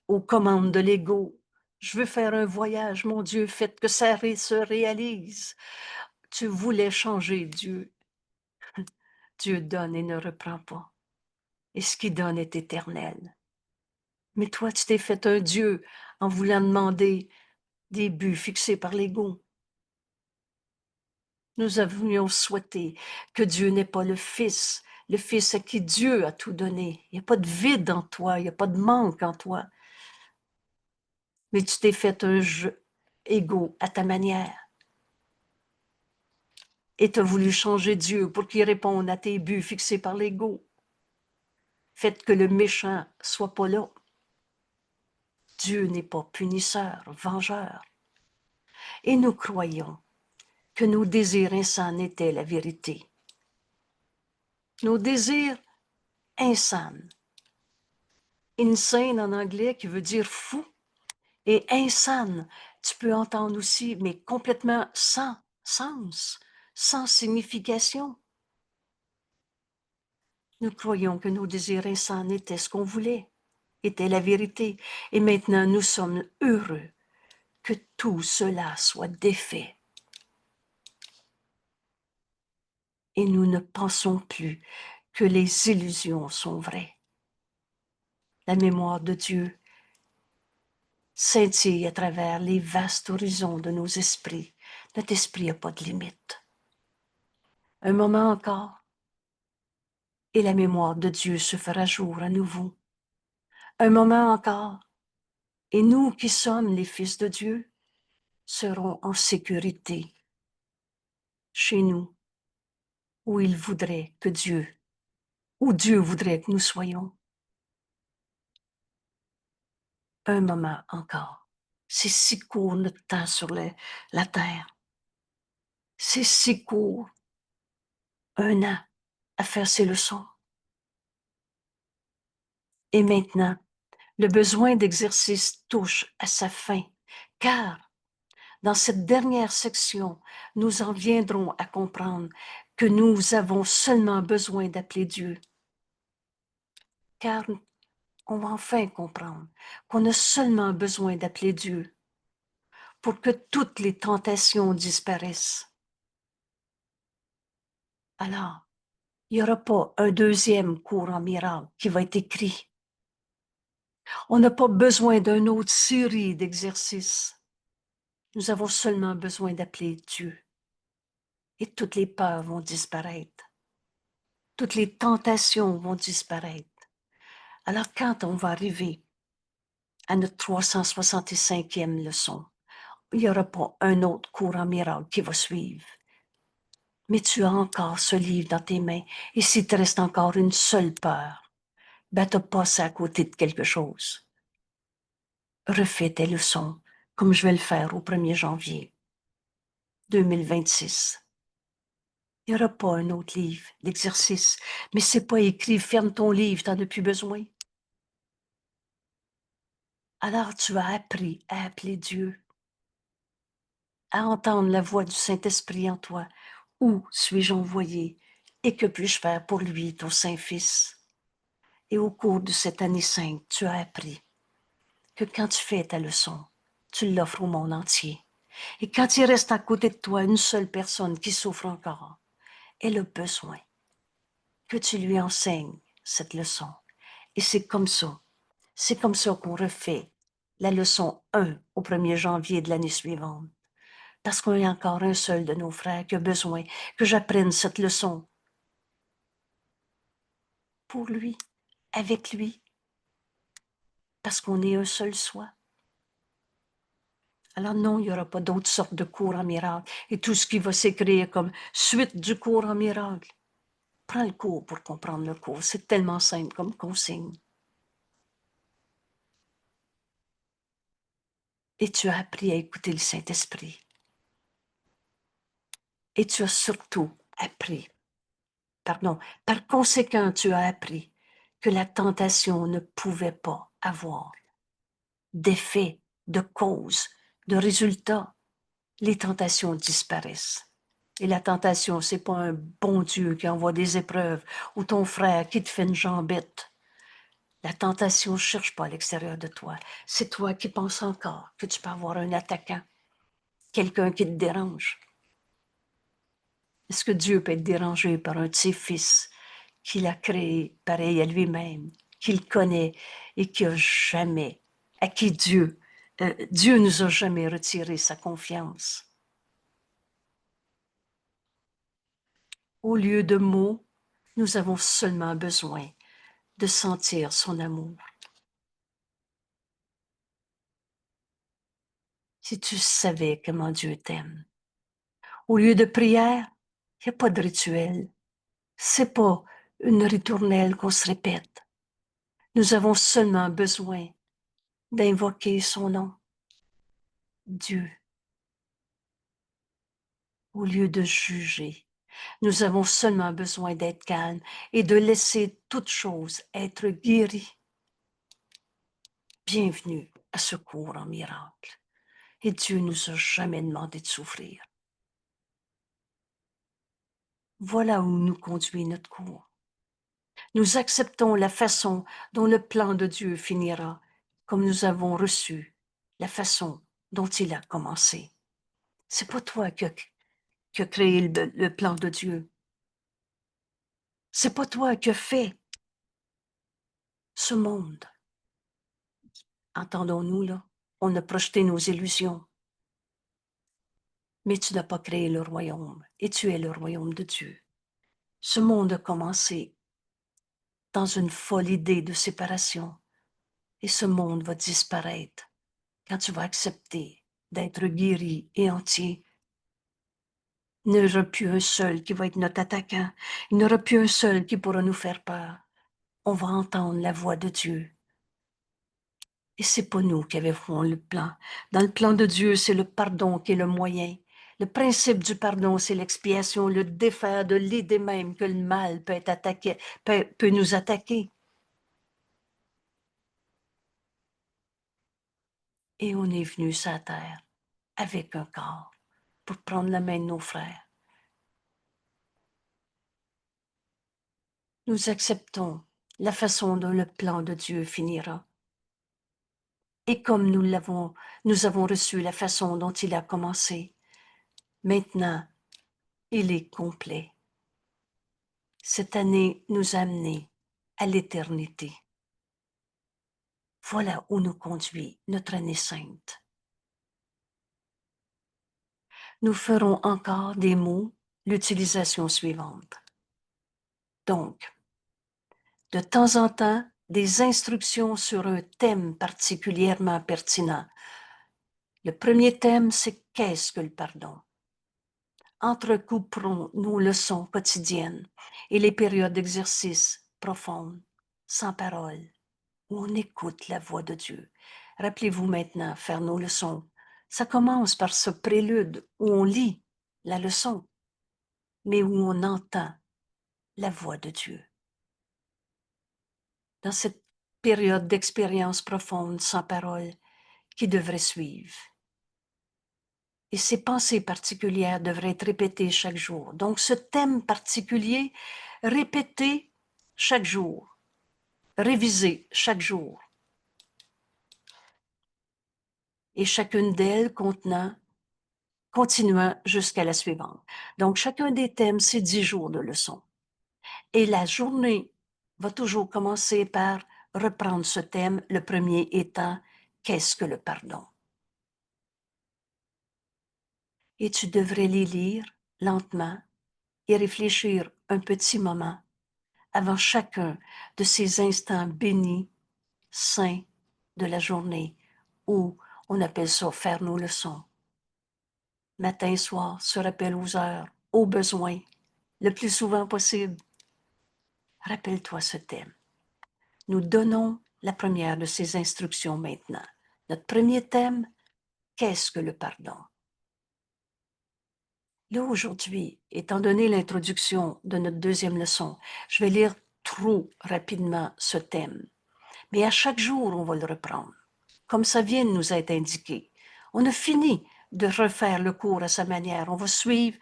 aux commandes de l'ego. Je veux faire un voyage, mon Dieu, faites que ça se réalise. Tu voulais changer Dieu. Dieu donne et ne reprend pas. Et ce qu'il donne est éternel. Mais toi, tu t'es fait un Dieu en voulant demander des buts fixés par l'ego. Nous avions souhaité que Dieu n'est pas le Fils à qui Dieu a tout donné. Il n'y a pas de vide en toi, il n'y a pas de manque en toi. Mais tu t'es fait un jeu égaux à ta manière. Et tu as voulu changer Dieu pour qu'il réponde à tes buts fixés par l'ego. Faites que le méchant soit pas là. Dieu n'est pas punisseur, vengeur. Et nous croyons que nos désirs insans étaient la vérité. Nos désirs insans. Insane en anglais qui veut dire fou. Et insane, tu peux entendre aussi, mais complètement sans sens, sans signification. Nous croyons que nos désirs insans étaient ce qu'on voulait, étaient la vérité. Et maintenant, nous sommes heureux que tout cela soit défait. Et nous ne pensons plus que les illusions sont vraies. La mémoire de Dieu scintille à travers les vastes horizons de nos esprits. Notre esprit n'a pas de limite. Un moment encore, et la mémoire de Dieu se fera jour à nouveau. Un moment encore, et nous qui sommes les fils de Dieu serons en sécurité chez nous, où il voudrait que Dieu, où Dieu voudrait que nous soyons. Un moment encore. C'est si court notre temps sur la terre. C'est si court. Un an à faire ses leçons. Et maintenant, le besoin d'exercice touche à sa fin, car dans cette dernière section, nous en viendrons à comprendre que nous avons seulement besoin d'appeler Dieu. Car on va enfin comprendre qu'on a seulement besoin d'appeler Dieu pour que toutes les tentations disparaissent. Alors, il n'y aura pas un deuxième cours en miracle qui va être écrit. On n'a pas besoin d'une autre série d'exercices. Nous avons seulement besoin d'appeler Dieu. Et toutes les peurs vont disparaître. Toutes les tentations vont disparaître. Alors quand on va arriver à notre 365e leçon, il n'y aura pas un autre cours en miracle qui va suivre. Mais tu as encore ce livre dans tes mains. Et s'il te reste encore une seule peur, ben tu as passé à côté de quelque chose. Refais tes leçons, comme je vais le faire au 1er janvier 2026. Il n'y aura pas un autre livre d'exercice, mais c'est pas écrit « Ferme ton livre, tu n'en as plus besoin ». Alors tu as appris à appeler Dieu, à entendre la voix du Saint-Esprit en toi. Où suis-je envoyé et que puis-je faire pour lui, ton Saint-Fils? Et au cours de cette année sainte, tu as appris que quand tu fais ta leçon, tu l'offres au monde entier. Et quand il reste à côté de toi une seule personne qui souffre encore, elle a besoin que tu lui enseignes cette leçon. Et c'est comme ça qu'on refait la leçon 1 au 1er janvier de l'année suivante. Parce qu'il y a encore un seul de nos frères qui a besoin que j'apprenne cette leçon pour lui, avec lui, parce qu'on est un seul soi. Alors non, il n'y aura pas d'autres sortes de cours en miracle. Et tout ce qui va s'écrire comme suite du cours en miracle, prends le cours pour comprendre le cours. C'est tellement simple comme consigne. Et tu as appris à écouter le Saint-Esprit. Et tu as surtout appris, par conséquent, tu as appris que la tentation ne pouvait pas avoir d'effet, de cause, de résultat. Les tentations disparaissent. Et la tentation, c'est pas un bon Dieu qui envoie des épreuves ou ton frère qui te fait une jambette. La tentation ne cherche pas à l'extérieur de toi. C'est toi qui penses encore que tu peux avoir un attaquant, quelqu'un qui te dérange. Est-ce que Dieu peut être dérangé par un de ses fils qu'il a créé pareil à lui-même, qu'il connaît et qui a jamais, à qui Dieu nous a jamais retiré sa confiance. Au lieu de mots, nous avons seulement besoin de sentir son amour. Si tu savais comment Dieu t'aime. Au lieu de prière, il n'y a pas de rituel. C'est pas une ritournelle qu'on se répète. Nous avons seulement besoin d'invoquer son nom, Dieu, au lieu de juger. Nous avons seulement besoin d'être calmes et de laisser toute chose être guérie. Bienvenue à ce cours en miracle. Et Dieu nous a jamais demandé de souffrir. Voilà où nous conduit notre cours. Nous acceptons la façon dont le plan de Dieu finira, comme nous avons reçu la façon dont il a commencé. C'est pas toi qui as créé le plan de Dieu. C'est pas toi qui as fait ce monde. Entendons-nous là? On a projeté nos illusions. Mais tu n'as pas créé le royaume et tu es le royaume de Dieu. Ce monde a commencé dans une folle idée de séparation et ce monde va disparaître quand tu vas accepter d'être guéri et entier. Il n'y aura plus un seul qui va être notre attaquant. Il n'y aura plus un seul qui pourra nous faire peur. On va entendre la voix de Dieu. Et c'est pas nous qui avons le plan. Dans le plan de Dieu, c'est le pardon qui est le moyen. Le principe du pardon, c'est l'expiation, le défaire de l'idée même que le mal peut être attaqué, peut nous attaquer. Et on est venu sur la terre avec un corps pour prendre la main de nos frères. Nous acceptons la façon dont le plan de Dieu finira. Et comme nous avons reçu la façon dont il a commencé, maintenant, il est complet. Cette année nous a amenés à l'éternité. Voilà où nous conduit notre année sainte. Nous ferons encore des mots l'utilisation suivante. Donc, de temps en temps, des instructions sur un thème particulièrement pertinent. Le premier thème, c'est qu'est-ce que le pardon? Entrecouperons nos leçons quotidiennes et les périodes d'exercice profondes, sans parole, où on écoute la voix de Dieu. Rappelez-vous maintenant faire nos leçons. Ça commence par ce prélude où on lit la leçon, mais où on entend la voix de Dieu. Dans cette période d'expérience profonde sans parole qui devrait suivre. Et ces pensées particulières devraient être répétées chaque jour. Donc ce thème particulier, répété chaque jour, révisé chaque jour. Et chacune d'elles continuant jusqu'à la suivante. Donc chacun des thèmes, c'est 10 jours de leçon. Et la journée va toujours commencer par reprendre ce thème, le premier étant qu'est-ce que le pardon? Et tu devrais les lire lentement et réfléchir un petit moment avant chacun de ces instants bénis, saints de la journée, où on appelle ça faire nos leçons. Matin et soir, se rappelle aux heures, aux besoins, le plus souvent possible. Rappelle-toi ce thème. Nous donnons la première de ces instructions maintenant. Notre premier thème, qu'est-ce que le pardon? Là, aujourd'hui, étant donné l'introduction de notre deuxième leçon, je vais lire trop rapidement ce thème. Mais à chaque jour, on va le reprendre, comme ça vient de nous être indiqué. On a fini de refaire le cours à sa manière. On va suivre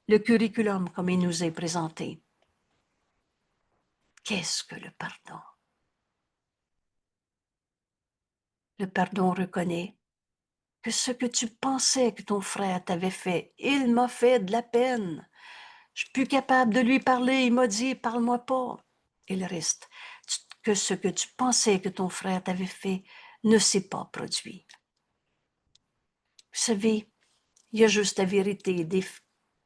le curriculum comme il nous est présenté. Qu'est-ce que le pardon? Le pardon reconnaît que ce que tu pensais que ton frère t'avait fait, il m'a fait de la peine. Je suis plus capable de lui parler. Il m'a dit, parle-moi pas. Et le reste, que ce que tu pensais que ton frère t'avait fait ne s'est pas produit. Vous savez, il y a juste la vérité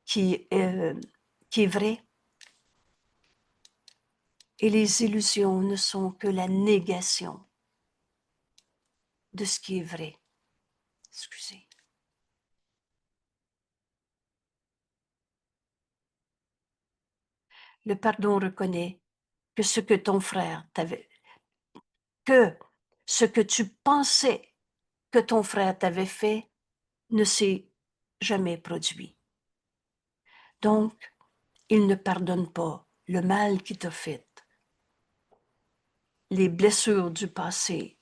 qui, qui est vraie. Et les illusions ne sont que la négation de ce qui est vrai. Excusez. Le pardon reconnaît que ce que ton frère t'avait, que ce que tu pensais que ton frère t'avait fait ne s'est jamais produit. Donc, il ne pardonne pas le mal qu'il t'a fait, les blessures du passé,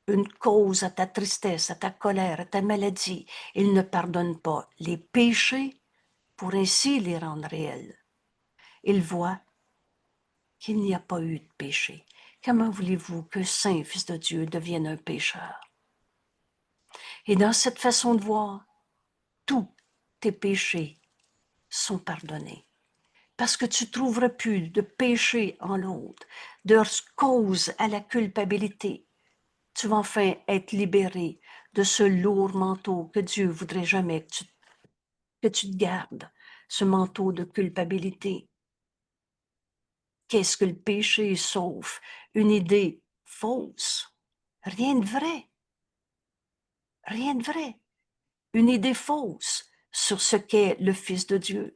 une cause à ta tristesse, à ta colère, à ta maladie. Il ne pardonne pas les péchés pour ainsi les rendre réels. Il voit qu'il n'y a pas eu de péché. Comment voulez-vous qu'un saint fils de Dieu devienne un pécheur? Et dans cette façon de voir, tous tes péchés sont pardonnés. Parce que tu ne trouveras plus de péché en l'autre, de cause à la culpabilité. Tu vas enfin être libéré de ce lourd manteau que Dieu voudrait jamais que tu te gardes, ce manteau de culpabilité. Qu'est-ce que le péché sauf une idée fausse? Rien de vrai. Rien de vrai. Une idée fausse sur ce qu'est le Fils de Dieu.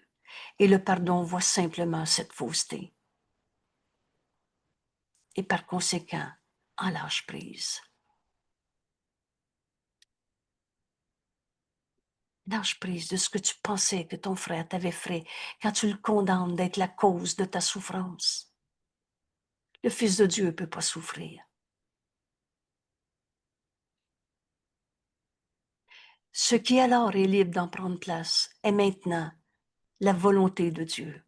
Et le pardon voit simplement cette fausseté. Et par conséquent, en lâche prise. Lâche prise de ce que tu pensais que ton frère t'avait fait quand tu le condamnes d'être la cause de ta souffrance. Le Fils de Dieu ne peut pas souffrir. Ce qui alors est libre d'en prendre place est maintenant la volonté de Dieu.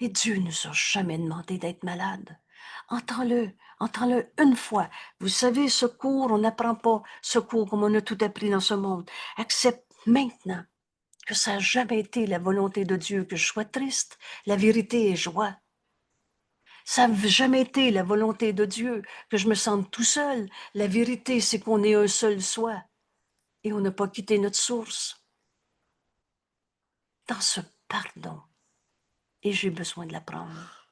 Et Dieu ne nous a jamais demandé d'être malade. Entends-le une fois. Vous savez, ce cours, on n'apprend pas ce cours comme on a tout appris dans ce monde. Accepte maintenant que ça n'a jamais été la volonté de Dieu que je sois triste. La vérité est joie. Ça n'a jamais été la volonté de Dieu que je me sente tout seul. La vérité, c'est qu'on est un seul soi et on n'a pas quitté notre source. Dans ce pardon, et j'ai besoin de l'apprendre,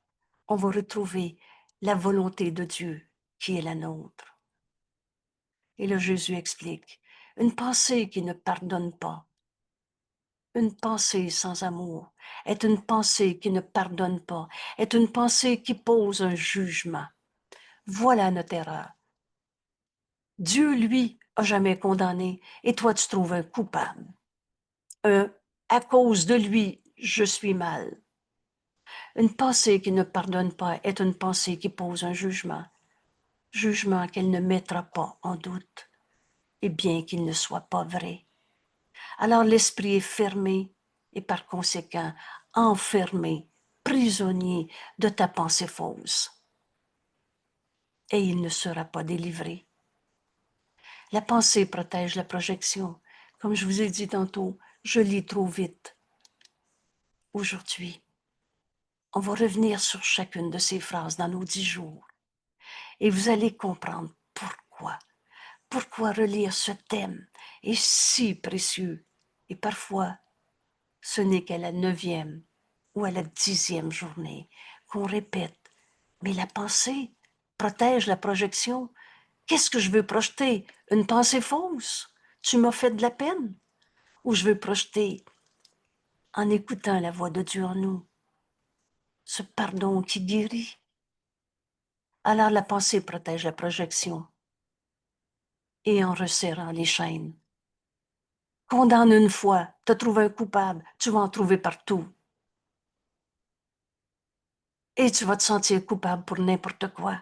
on va retrouver la volonté de Dieu qui est la nôtre. Et là, Jésus explique, une pensée qui ne pardonne pas, une pensée sans amour, est une pensée qui ne pardonne pas, est une pensée qui pose un jugement. Voilà notre erreur. Dieu, lui, a jamais condamné, et toi, tu trouves un coupable. À cause de lui, je suis mal. Une pensée qui ne pardonne pas est une pensée qui pose un jugement qu'elle ne mettra pas en doute, et bien qu'il ne soit pas vrai. Alors l'esprit est fermé et par conséquent enfermé, prisonnier de ta pensée fausse. Et il ne sera pas délivré. La pensée protège la projection. Comme je vous ai dit tantôt, je lis trop vite. Aujourd'hui, on va revenir sur chacune de ces phrases dans nos 10 jours. Et vous allez comprendre pourquoi. Pourquoi relire ce thème est si précieux. Et parfois, ce n'est qu'à la 9e ou à la 10e journée qu'on répète. Mais la pensée protège la projection. Qu'est-ce que je veux projeter? Une pensée fausse? Tu m'as fait de la peine? Ou je veux projeter en écoutant la voix de Dieu en nous, ce pardon qui guérit? Alors la pensée protège la projection et en resserrant les chaînes. Condamne une fois, tu as trouvé un coupable, tu vas en trouver partout. Et tu vas te sentir coupable pour n'importe quoi.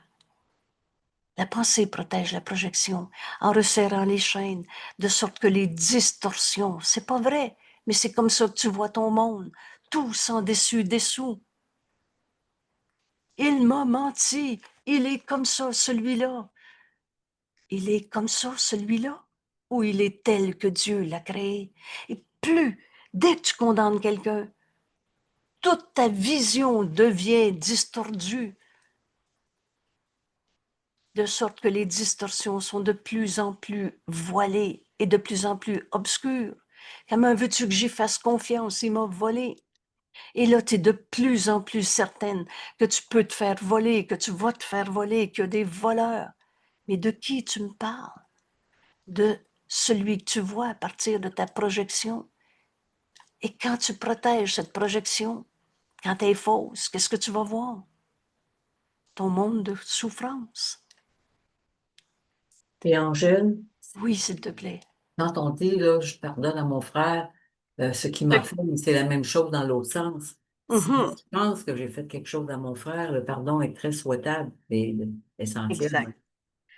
La pensée protège la projection en resserrant les chaînes, de sorte que les distorsions, c'est pas vrai, mais c'est comme ça que tu vois ton monde, tout sans dessus dessous. Il m'a menti, il est comme ça, celui-là. Il est comme ça, celui-là, ou il est tel que Dieu l'a créé. Et plus, dès que tu condamnes quelqu'un, toute ta vision devient distordue, de sorte que les distorsions sont de plus en plus voilées et de plus en plus obscures. Comment veux-tu que j'y fasse confiance? Il m'a volé. Et là, tu es de plus en plus certaine que tu peux te faire voler, que tu vas te faire voler, qu'il y a des voleurs. Mais de qui tu me parles? De celui que tu vois à partir de ta projection. Et quand tu protèges cette projection, quand elle est fausse, qu'est-ce que tu vas voir? ton monde de souffrance. Et Angèle, Oui, s'il te plaît. quand on dit, là, je pardonne à mon frère ce qu'il m'a fait, mais c'est la même chose dans l'autre sens. Si Mhm. je pense que j'ai fait quelque chose à mon frère, le pardon est très souhaitable et essentiel. Exact.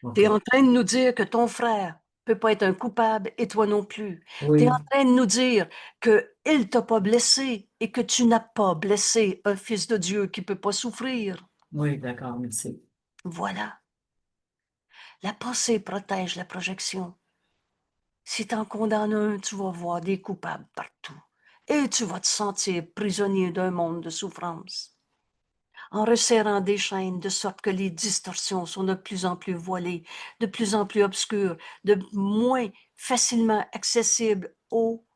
Tu OK. es en train de nous dire que ton frère peut pas être un coupable et toi non plus. Tu es en Oui, train de nous dire qu'il t'a pas blessé et que tu n'as pas blessé un fils de Dieu qui peut pas souffrir. oui, d'accord, merci. Voilà. La pensée protège la projection. Si tu en condamnes un, tu vas voir des coupables partout. Et tu vas te sentir prisonnier d'un monde de souffrance. En resserrant des chaînes de sorte que les distorsions sont de plus en plus voilées, de plus en plus obscures, de moins facilement accessibles au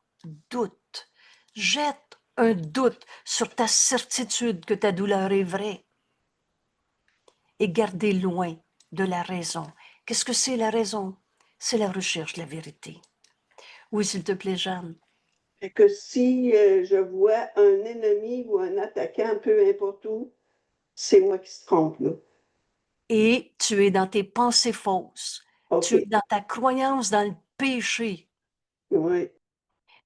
doute. Jette un doute sur ta certitude que ta douleur est vraie et gardez loin de la raison. Qu'est-ce que c'est la raison? C'est la recherche de la vérité. Oui, s'il te plaît, Jeanne. Fait que si je vois un ennemi ou un attaquant, peu importe où, c'est moi qui se trompe, là. Et tu es dans tes pensées fausses. Tu es OK. dans ta croyance dans le péché. Oui.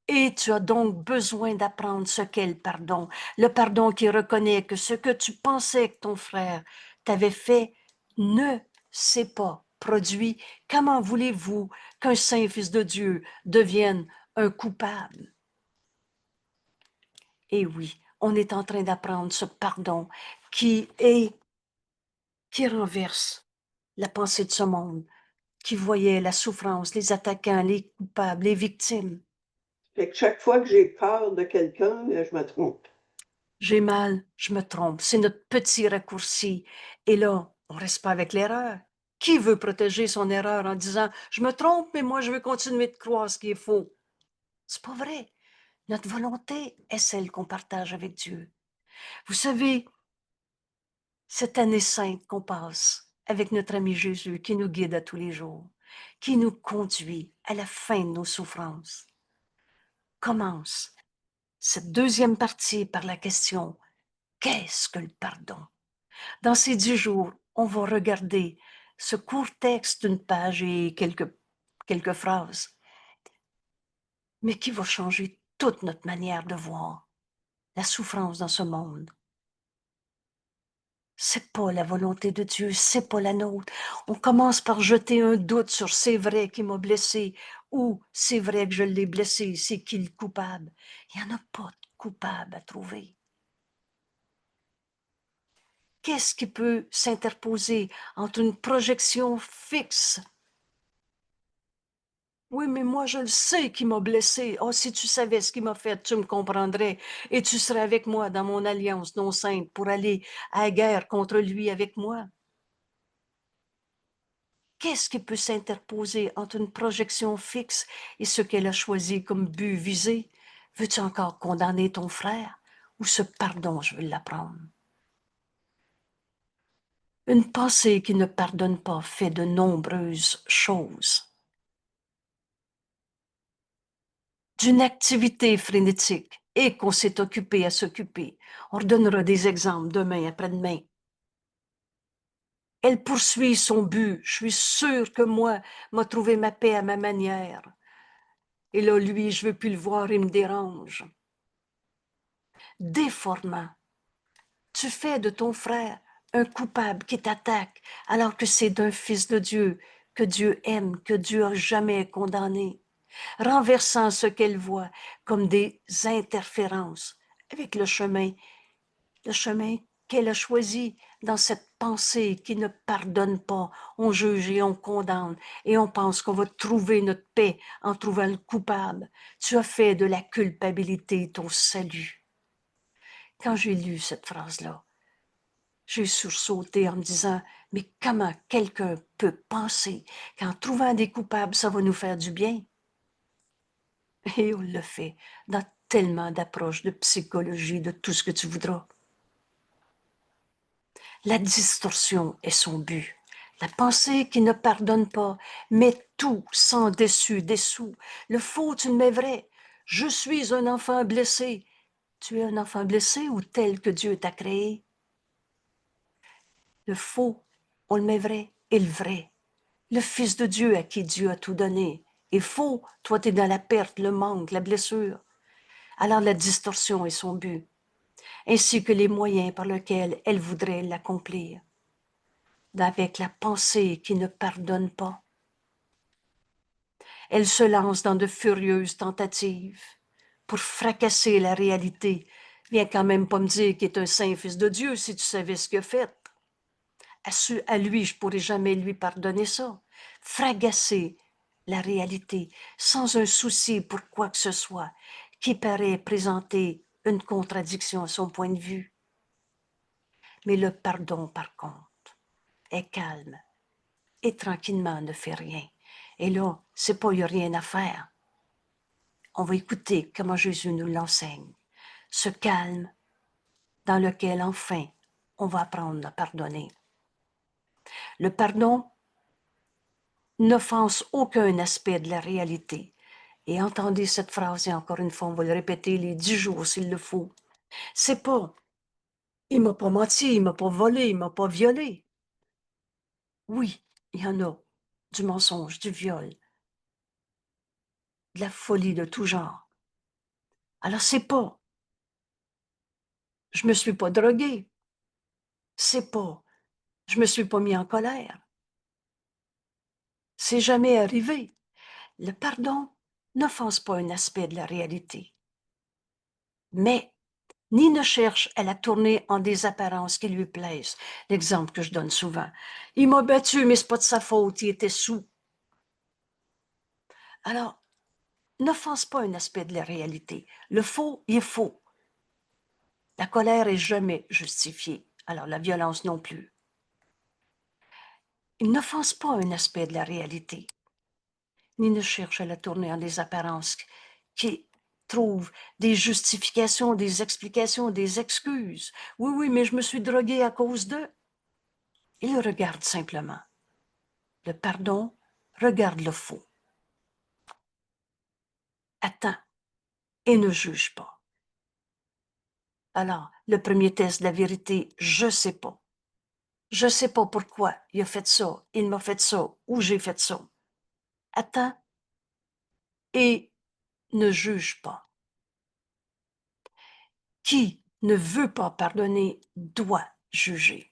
Et tu as donc besoin d'apprendre ce qu'est le pardon. Le pardon qui reconnaît que ce que tu pensais que ton frère t'avait fait ne s'est pas produit. Comment voulez-vous qu'un saint fils de Dieu devienne un coupable? Et oui, on est en train d'apprendre ce pardon qui renverse la pensée de ce monde, qui voyait la souffrance, les attaquants, les coupables, les victimes. Fait que chaque fois que j'ai peur de quelqu'un, je me trompe. J'ai mal, je me trompe. C'est notre petit raccourci. Et là, on reste pas avec l'erreur. Qui veut protéger son erreur en disant je me trompe, mais moi je veux continuer de croire ce qui est faux? C'est pas vrai. Notre volonté est celle qu'on partage avec Dieu. Vous savez, cette année sainte qu'on passe avec notre ami Jésus qui nous guide à tous les jours, qui nous conduit à la fin de nos souffrances, commence cette deuxième partie par la question qu'est-ce que le pardon? Dans ces 10 jours, on va regarder ce court texte d'une page et quelques phrases, mais qui va changer toute notre manière de voir la souffrance dans ce monde. C'est pas la volonté de Dieu, c'est pas la nôtre. On commence par jeter un doute sur c'est vrai qui m'a blessé ou c'est vrai que je l'ai blessé, c'est qui le coupable. Il n'y en a pas de coupable à trouver. Qu'est-ce qui peut s'interposer entre une projection fixe? Oui, mais moi, je le sais qui m'a blessé. Oh, si tu savais ce qu'il m'a fait, tu me comprendrais et tu serais avec moi dans mon alliance non sainte pour aller à la guerre contre lui avec moi. Qu'est-ce qui peut s'interposer entre une projection fixe et ce qu'elle a choisi comme but visé? Veux-tu encore condamner ton frère ou ce pardon, je veux l'apprendre? Une pensée qui ne pardonne pas fait de nombreuses choses. D'une activité frénétique et qu'on s'est occupé à s'occuper. On redonnera des exemples demain, après-demain. Elle poursuit son but. Je suis sûre que moi, m'a trouvé ma paix à ma manière. Et là, lui, je veux plus le voir, il me dérange. Déformant. Tu fais de ton frère un coupable qui t'attaque, alors que c'est d'un fils de Dieu que Dieu aime, que Dieu a jamais condamné, renversant ce qu'elle voit comme des interférences avec le chemin qu'elle a choisi dans cette pensée qui ne pardonne pas. On juge et on condamne et on pense qu'on va trouver notre paix en trouvant le coupable. Tu as fait de la culpabilité ton salut. Quand j'ai lu cette phrase-là, j'ai sursauté en me disant, mais comment quelqu'un peut penser qu'en trouvant des coupables, ça va nous faire du bien? Et on le fait dans tellement d'approches de psychologie, de tout ce que tu voudras. La distorsion est son but. La pensée qui ne pardonne pas met tout sans dessous. Le faux, tu le mets vrai. Je suis un enfant blessé. Tu es un enfant blessé ou tel que Dieu t'a créé? Le faux, on le met vrai, et le vrai. Le Fils de Dieu à qui Dieu a tout donné est faux. Toi, tu es dans la perte, le manque, la blessure. Alors la distorsion est son but, ainsi que les moyens par lesquels elle voudrait l'accomplir, avec la pensée qui ne pardonne pas. Elle se lance dans de furieuses tentatives pour fracasser la réalité. Viens quand même pas me dire qu'il est un saint fils de Dieu si tu savais ce qu'il a fait. À lui, je pourrais jamais lui pardonner ça. Fracasser la réalité sans un souci pour quoi que ce soit qui paraît présenter une contradiction à son point de vue. Mais le pardon, par contre, est calme et tranquillement ne fait rien. Et là, c'est pas, il n'y a rien à faire. On va écouter comment Jésus nous l'enseigne. Ce calme dans lequel, enfin, on va apprendre à pardonner. Le pardon n'offense aucun aspect de la réalité. Et entendez cette phrase, et encore une fois, on va le répéter les 10 jours s'il le faut. C'est pas, il m'a pas menti, il m'a pas volé, il m'a pas violé. Oui, il y en a du mensonge, du viol, de la folie de tout genre. Alors c'est pas, je me suis pas drogué. C'est pas, je me suis pas mis en colère. C'est jamais arrivé. Le pardon n'offense pas un aspect de la réalité, mais ni ne cherche à la tourner en des apparences qui lui plaisent. L'exemple que je donne souvent. Il m'a battu, mais c'est pas de sa faute, il était sous. Alors, n'offense pas un aspect de la réalité. Le faux, il est faux. La colère est jamais justifiée. Alors, la violence non plus. Il n'offense pas un aspect de la réalité, ni ne cherche à la tourner en des apparences qui trouvent des justifications, des explications, des excuses. Oui, oui, mais je me suis drogué à cause d'eux. Il le regarde simplement. Le pardon regarde le faux. Attends et ne juge pas. Alors, le premier test de la vérité, je sais pas. Je sais pas pourquoi il a fait ça, il m'a fait ça, ou j'ai fait ça. Attends et ne juge pas. Qui ne veut pas pardonner doit juger.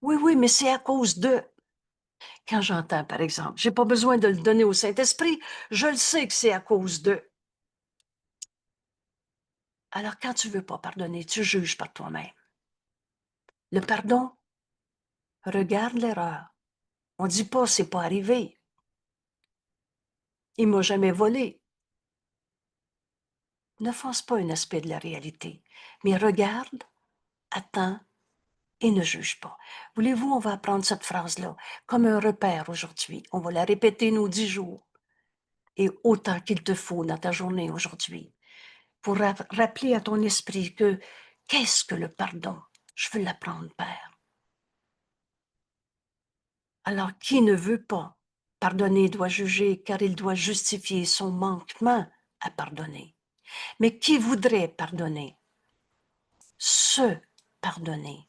Oui, oui, mais c'est à cause de... Quand j'entends, par exemple, j'ai pas besoin de le donner au Saint-Esprit, je le sais que c'est à cause de... Alors, quand tu veux pas pardonner, tu juges par toi-même. Le pardon regarde l'erreur. On dit pas c'est pas arrivé. Il m'a jamais volé. N'offense pas un aspect de la réalité, mais regarde, attends et ne juge pas. Voulez-vous, on va apprendre cette phrase-là comme un repère aujourd'hui. On va la répéter nos 10 jours et autant qu'il te faut dans ta journée aujourd'hui pour rappeler à ton esprit que qu'est-ce que le pardon? Je veux l'apprendre, Père. Alors, qui ne veut pas pardonner doit juger, car il doit justifier son manquement à pardonner. Mais qui voudrait pardonner? Se pardonner.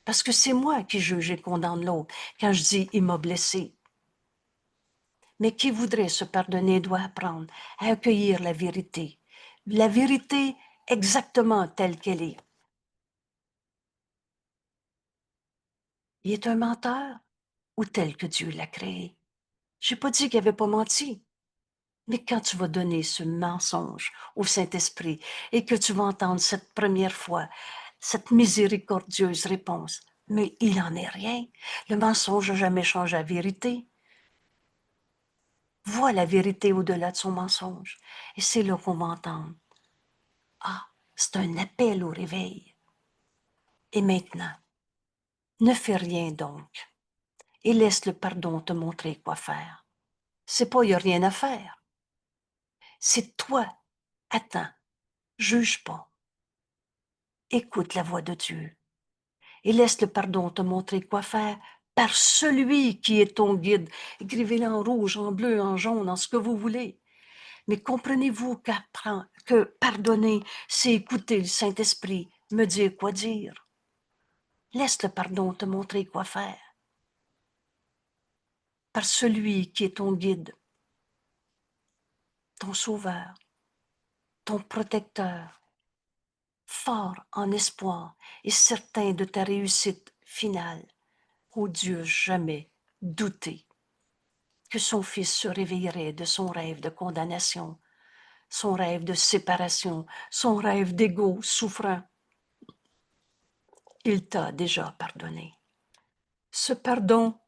Parce que c'est moi qui juge et condamne l'autre quand je dis « il m'a blessé ». Mais qui voudrait se pardonner doit apprendre à accueillir la vérité exactement telle qu'elle est. Il est un menteur ou tel que Dieu l'a créé. Je n'ai pas dit qu'il n'avait pas menti. Mais quand tu vas donner ce mensonge au Saint-Esprit et que tu vas entendre cette première fois, cette miséricordieuse réponse, mais il n'en est rien. Le mensonge n'a jamais changé la vérité. Vois la vérité au-delà de son mensonge. Et c'est là qu'on va entendre. Ah, c'est un appel au réveil. Et maintenant, ne fais rien donc. Et laisse le pardon te montrer quoi faire. C'est pas, il n'y a rien à faire. C'est toi. Attends, juge pas. Écoute la voix de Dieu et laisse le pardon te montrer quoi faire par celui qui est ton guide. Écrivez-le en rouge, en bleu, en jaune, en ce que vous voulez. Mais comprenez-vous que pardonner, c'est écouter le Saint-Esprit me dire quoi dire. Laisse le pardon te montrer quoi faire. Par celui qui est ton guide, ton sauveur, ton protecteur, fort en espoir et certain de ta réussite finale. Ô Dieu, jamais douté que son fils se réveillerait de son rêve de condamnation, son rêve de séparation, son rêve d'égo souffrant. Il t'a déjà pardonné. Ce pardon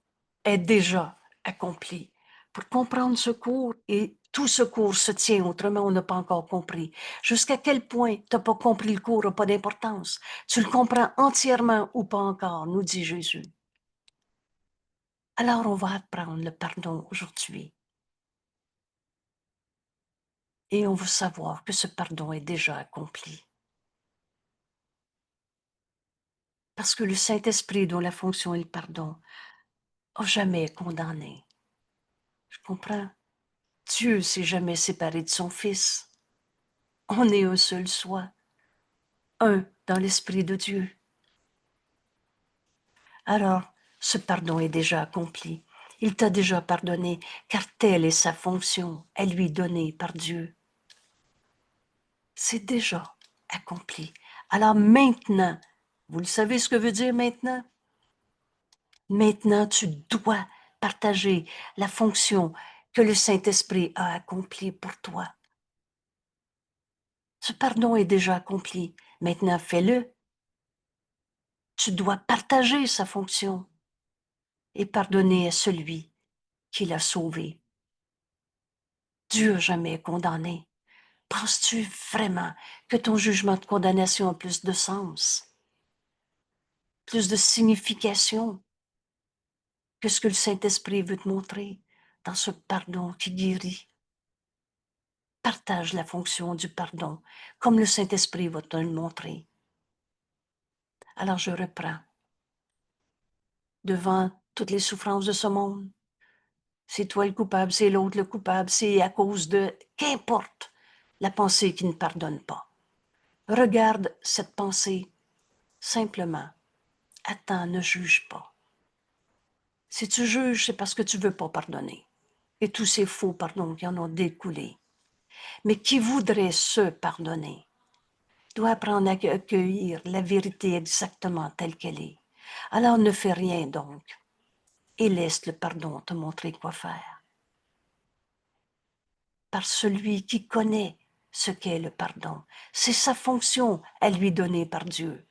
est déjà accompli. Pour comprendre ce cours, et tout ce cours se tient, autrement on n'a pas encore compris. Jusqu'à quel point tu n'as pas compris le cours n'a pas d'importance. Tu le comprends entièrement ou pas encore, nous dit Jésus. Alors on va apprendre le pardon aujourd'hui. Et on veut savoir que ce pardon est déjà accompli. Parce que le Saint-Esprit, dont la fonction est le pardon, n'a jamais condamné. Je comprends. Dieu s'est jamais séparé de son Fils. On est un seul soi, un dans l'Esprit de Dieu. Alors, ce pardon est déjà accompli. Il t'a déjà pardonné, car telle est sa fonction, elle lui donnée par Dieu. C'est déjà accompli. Alors maintenant, vous le savez ce que veut dire maintenant? Maintenant, tu dois partager la fonction que le Saint-Esprit a accomplie pour toi. Ce pardon est déjà accompli. Maintenant, fais-le. Tu dois partager sa fonction et pardonner à celui qui l'a sauvé. Dieu jamais condamné. Penses-tu vraiment que ton jugement de condamnation a plus de sens, plus de signification que ce que le Saint-Esprit veut te montrer dans ce pardon qui guérit? Partage la fonction du pardon, comme le Saint-Esprit va te le montrer. Alors je reprends. Devant toutes les souffrances de ce monde, c'est toi le coupable, c'est l'autre le coupable, c'est à cause de... Qu'importe la pensée qui ne pardonne pas. Regarde cette pensée simplement. Attends, ne juge pas. Si tu juges, c'est parce que tu ne veux pas pardonner. Et tous ces faux pardons qui en ont découlé. Mais qui voudrait se pardonner doit apprendre à accueillir la vérité exactement telle qu'elle est. Alors ne fais rien donc et laisse le pardon te montrer quoi faire. Par celui qui connaît ce qu'est le pardon. C'est sa fonction à lui donner par Dieu.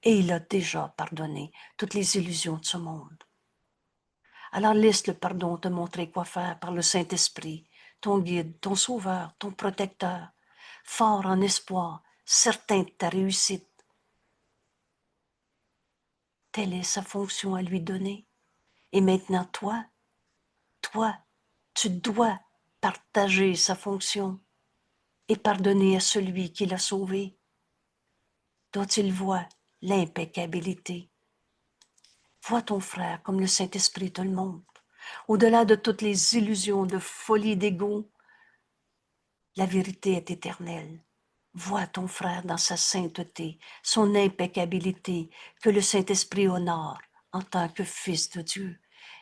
Et il a déjà pardonné toutes les illusions de ce monde. Alors laisse le pardon te montrer quoi faire par le Saint-Esprit, ton guide, ton sauveur, ton protecteur, fort en espoir, certain de ta réussite. Telle est sa fonction à lui donner. Et maintenant, toi, tu dois partager sa fonction et pardonner à celui qui l'a sauvé, dont il voit l'impeccabilité. Vois ton frère comme le Saint-Esprit te le montre. Au-delà de toutes les illusions de folie d'ego, la vérité est éternelle. Vois ton frère dans sa sainteté, son impeccabilité, que le Saint-Esprit honore en tant que fils de Dieu.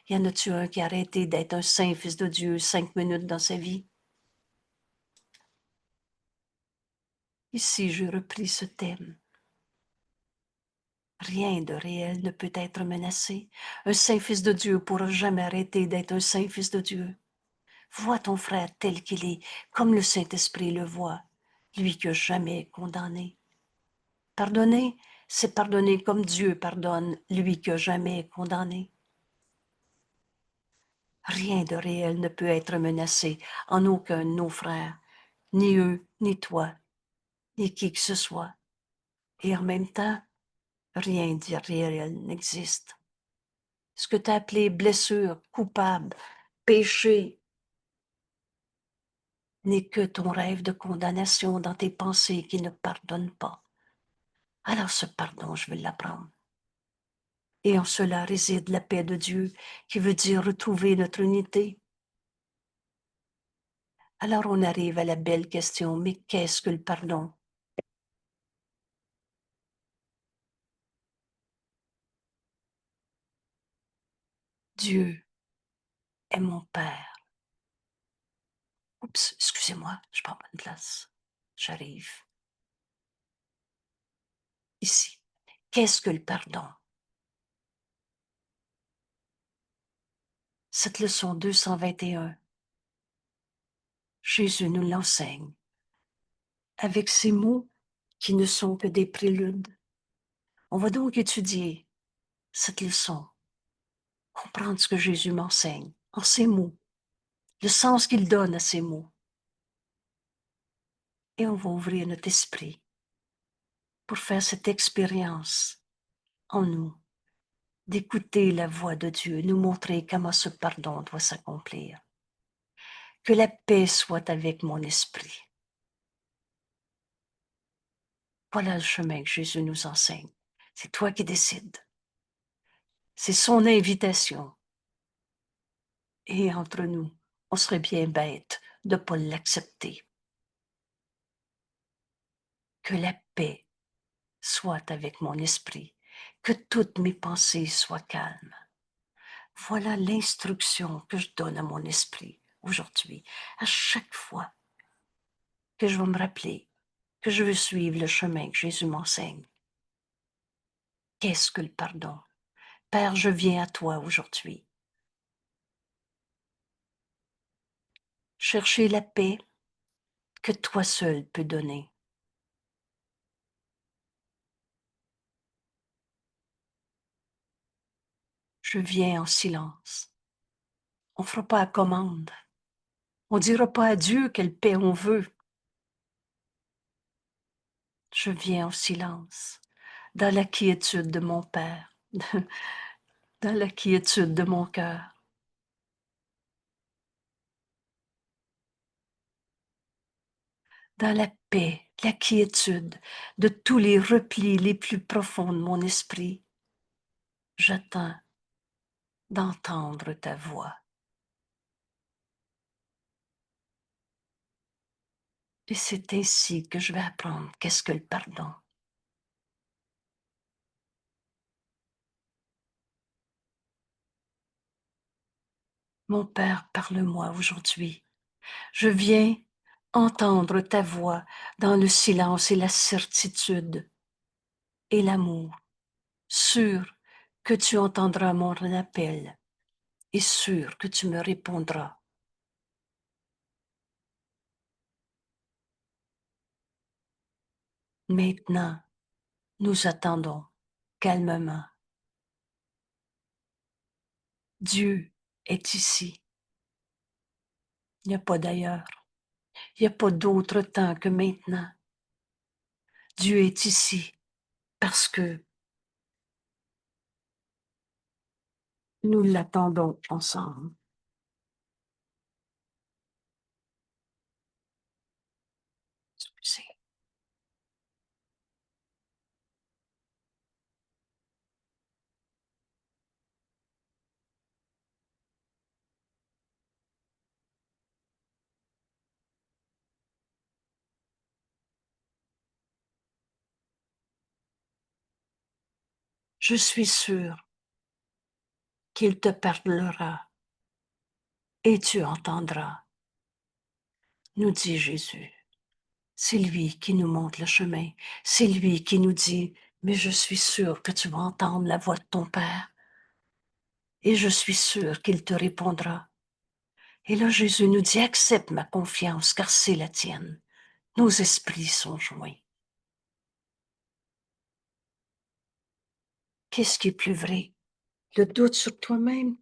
Y en a-tu un qui a arrêté d'être un saint fils de Dieu 5 minutes dans sa vie? Ici, je repris ce thème. Rien de réel ne peut être menacé. Un saint fils de Dieu pourra jamais arrêter d'être un saint fils de Dieu. Vois ton frère tel qu'il est, comme le Saint-Esprit le voit, lui qui n'a jamais condamné. Pardonner, c'est pardonner comme Dieu pardonne, lui qui n'a jamais condamné. Rien de réel ne peut être menacé en aucun de nos frères, ni eux, ni toi, ni qui que ce soit. Et en même temps, rien d'irréel n'existe. Ce que tu as appelé blessure, coupable, péché, n'est que ton rêve de condamnation dans tes pensées qui ne pardonnent pas. Alors ce pardon, je vais l'apprendre. Et en cela réside la paix de Dieu, qui veut dire retrouver notre unité. Alors on arrive à la belle question, mais qu'est-ce que le pardon? Dieu est mon Père. Oups, excusez-moi, je prends pas de place. J'arrive. Ici. Qu'est-ce que le pardon? Cette leçon 221, Jésus nous l'enseigne avec ces mots qui ne sont que des préludes. On va donc étudier cette leçon, comprendre ce que Jésus m'enseigne en ces mots, le sens qu'il donne à ces mots. Et on va ouvrir notre esprit pour faire cette expérience en nous, d'écouter la voix de Dieu, nous montrer comment ce pardon doit s'accomplir. Que la paix soit avec mon esprit. Voilà le chemin que Jésus nous enseigne. C'est toi qui décides. C'est son invitation. Et entre nous, on serait bien bête de ne pas l'accepter. Que la paix soit avec mon esprit, que toutes mes pensées soient calmes. Voilà l'instruction que je donne à mon esprit aujourd'hui, à chaque fois que je vais me rappeler que je veux suivre le chemin que Jésus m'enseigne. Qu'est-ce que le pardon? Père, je viens à toi aujourd'hui. Chercher la paix que toi seul peux donner. Je viens en silence. On ne fera pas à commande. On ne dira pas à Dieu quelle paix on veut. Je viens en silence, dans la quiétude de mon Père, dans la quiétude de mon cœur. Dans la paix, la quiétude de tous les replis les plus profonds de mon esprit, j'attends d'entendre ta voix. Et c'est ainsi que je vais apprendre qu'est-ce que le pardon. Mon Père, parle-moi aujourd'hui. Je viens entendre ta voix dans le silence et la certitude et l'amour, sûr que tu entendras mon appel et sûr que tu me répondras. Maintenant, nous attendons calmement. Dieu est ici. Il n'y a pas d'ailleurs. Il n'y a pas d'autre temps que maintenant. Dieu est ici parce que nous l'attendons ensemble. Excusez. Je suis sûre qu'il te parlera et tu entendras, nous dit Jésus. C'est lui qui nous montre le chemin. C'est lui qui nous dit, mais je suis sûre que tu vas entendre la voix de ton Père. Et je suis sûre qu'il te répondra. Et là, Jésus nous dit, accepte ma confiance, car c'est la tienne. Nos esprits sont joints. Qu'est-ce qui est plus vrai? Le doute sur toi-même?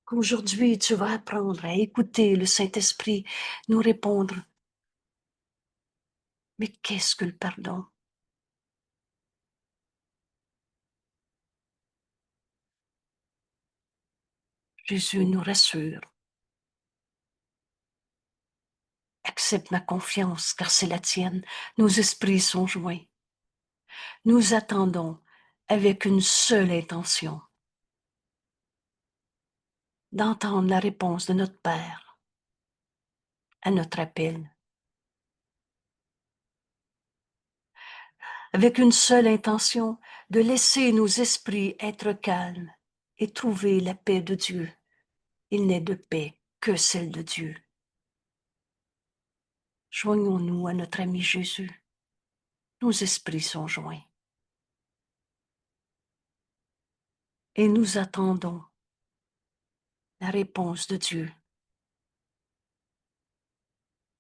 Qu'aujourd'hui, tu vas apprendre à écouter le Saint-Esprit nous répondre. Mais qu'est-ce que le pardon? Jésus nous rassure. Accepte ma confiance, car c'est la tienne. Nos esprits sont joints. Nous attendons avec une seule intention, d'entendre la réponse de notre Père à notre appel. Avec une seule intention, de laisser nos esprits être calmes et trouver la paix de Dieu. Il n'est de paix que celle de Dieu. Joignons-nous à notre ami Jésus. Nos esprits sont joints. Et nous attendons la réponse de Dieu.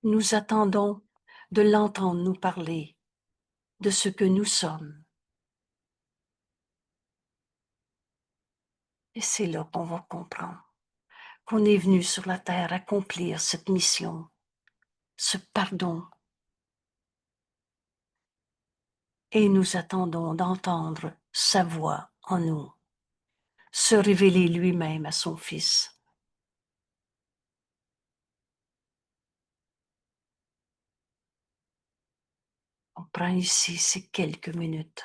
Nous attendons de l'entendre nous parler de ce que nous sommes. Et c'est là qu'on va comprendre qu'on est venu sur la terre accomplir cette mission, ce pardon. Et nous attendons d'entendre sa voix en nous, se révéler lui-même à son Fils. On prend ici ces quelques minutes.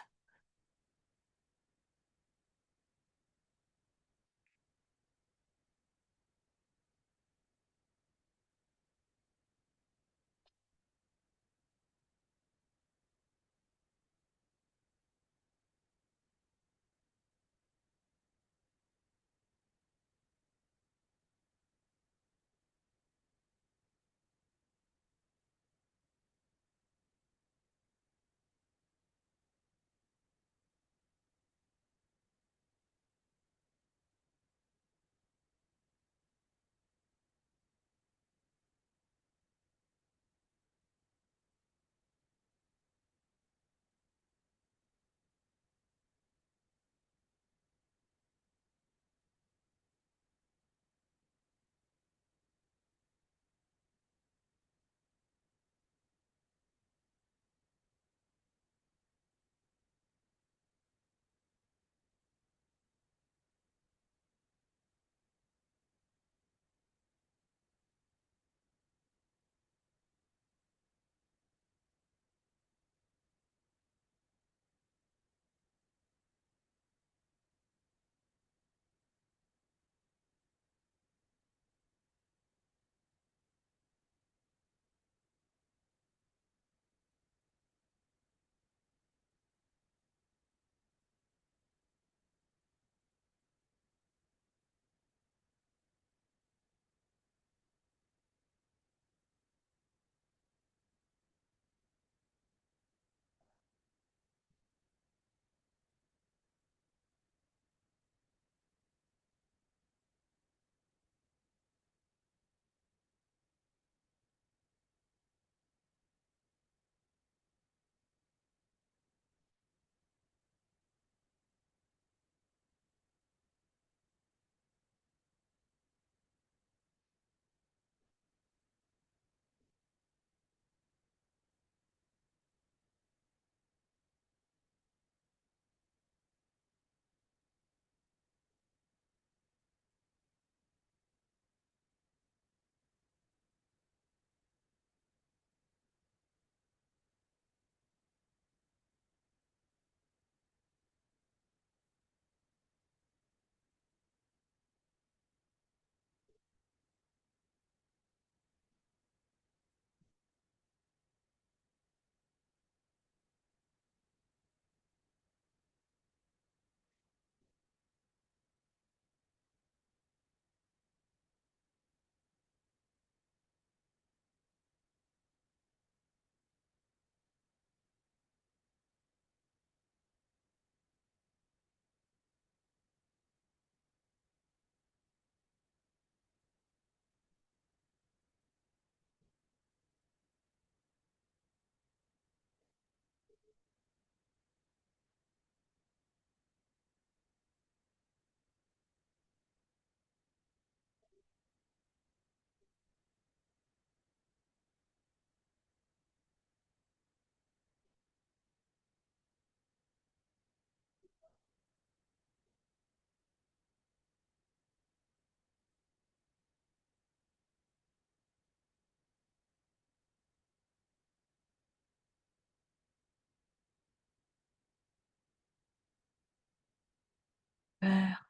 Père,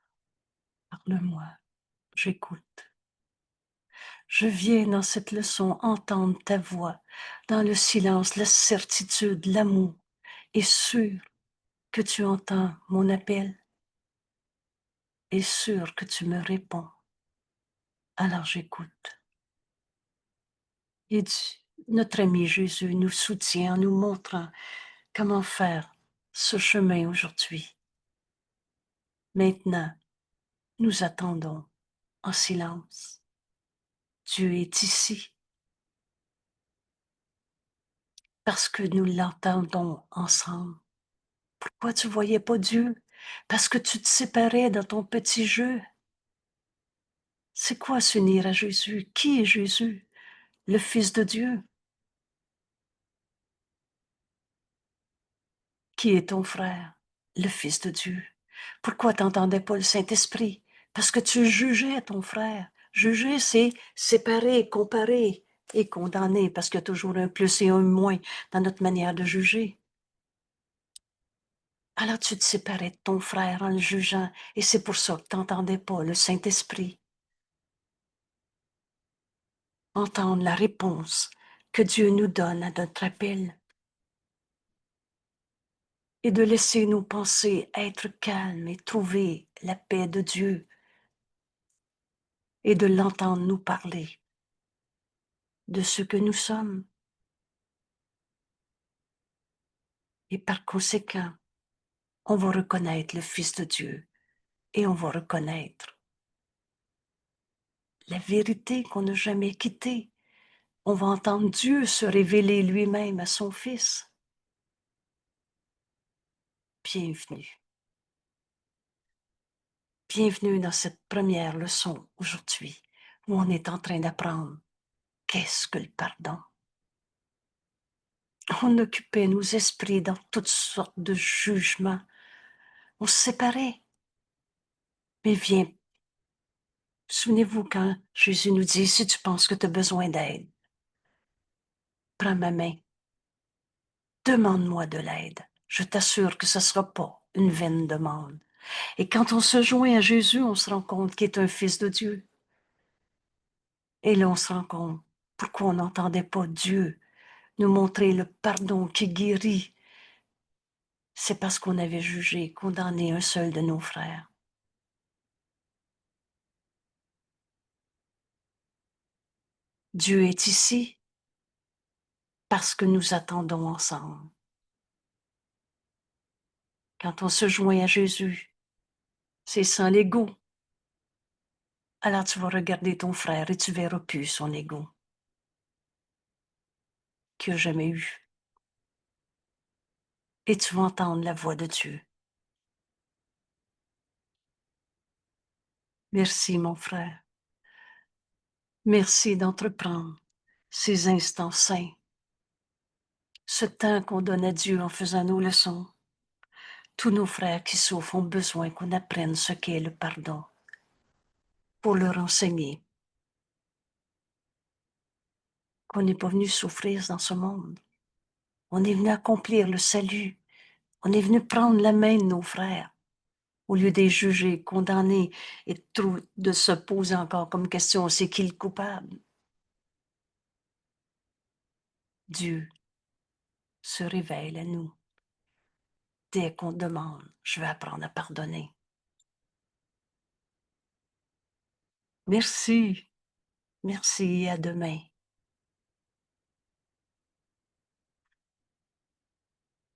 parle-moi, j'écoute. Je viens dans cette leçon entendre ta voix, dans le silence, la certitude, l'amour, et sûr que tu entends mon appel. est sûr que tu me réponds. Alors j'écoute. Et notre ami Jésus nous soutient en nous montrant comment faire ce chemin aujourd'hui. Maintenant, nous attendons en silence. Dieu est ici parce que nous l'entendons ensemble. Pourquoi tu ne voyais pas Dieu? Parce que tu te séparais dans ton petit jeu. C'est quoi s'unir à Jésus? Qui est Jésus? Le Fils de Dieu. Qui est ton frère? Le Fils de Dieu. Pourquoi t'entendais pas le Saint-Esprit? Parce que tu jugeais ton frère. Juger, c'est séparer, comparer et condamner, parce qu'il y a toujours un plus et un moins dans notre manière de juger. Alors tu te séparais de ton frère en le jugeant, et c'est pour ça que tu n'entendais pas le Saint-Esprit. Entendre la réponse que Dieu nous donne à notre appel. Et de laisser nos pensées être calmes et trouver la paix de Dieu. Et de l'entendre nous parler de ce que nous sommes. Et par conséquent, on va reconnaître le Fils de Dieu et on va reconnaître la vérité qu'on n'a jamais quittée. On va entendre Dieu se révéler lui-même à son Fils. Bienvenue. Bienvenue dans cette première leçon aujourd'hui où on est en train d'apprendre qu'est-ce que le pardon. On occupait nos esprits dans toutes sortes de jugements. On se séparait. Mais viens, souvenez-vous quand Jésus nous dit, si tu penses que tu as besoin d'aide, prends ma main, demande-moi de l'aide. Je t'assure que ce ne sera pas une vaine demande. Et quand on se joint à Jésus, on se rend compte qu'il est un fils de Dieu. Et là, on se rend compte pourquoi on n'entendait pas Dieu nous montrer le pardon qui guérit. C'est parce qu'on avait jugé, condamné un seul de nos frères. Dieu est ici parce que nous attendons ensemble. Quand on se joint à Jésus, c'est sans l'ego. Alors tu vas regarder ton frère et tu verras plus son ego qu'il n'a jamais eu. Et tu vas entendre la voix de Dieu. Merci, mon frère. Merci d'entreprendre ces instants saints, ce temps qu'on donne à Dieu en faisant nos leçons. Tous nos frères qui souffrent ont besoin qu'on apprenne ce qu'est le pardon pour leur enseigner qu'on n'est pas venu souffrir dans ce monde. On est venu accomplir le salut. On est venu prendre la main de nos frères au lieu de les juger, condamner et de se poser encore comme question, c'est qui le coupable? Dieu se révèle à nous. Dès qu'on demande, je vais apprendre à pardonner. Merci. Merci et à demain.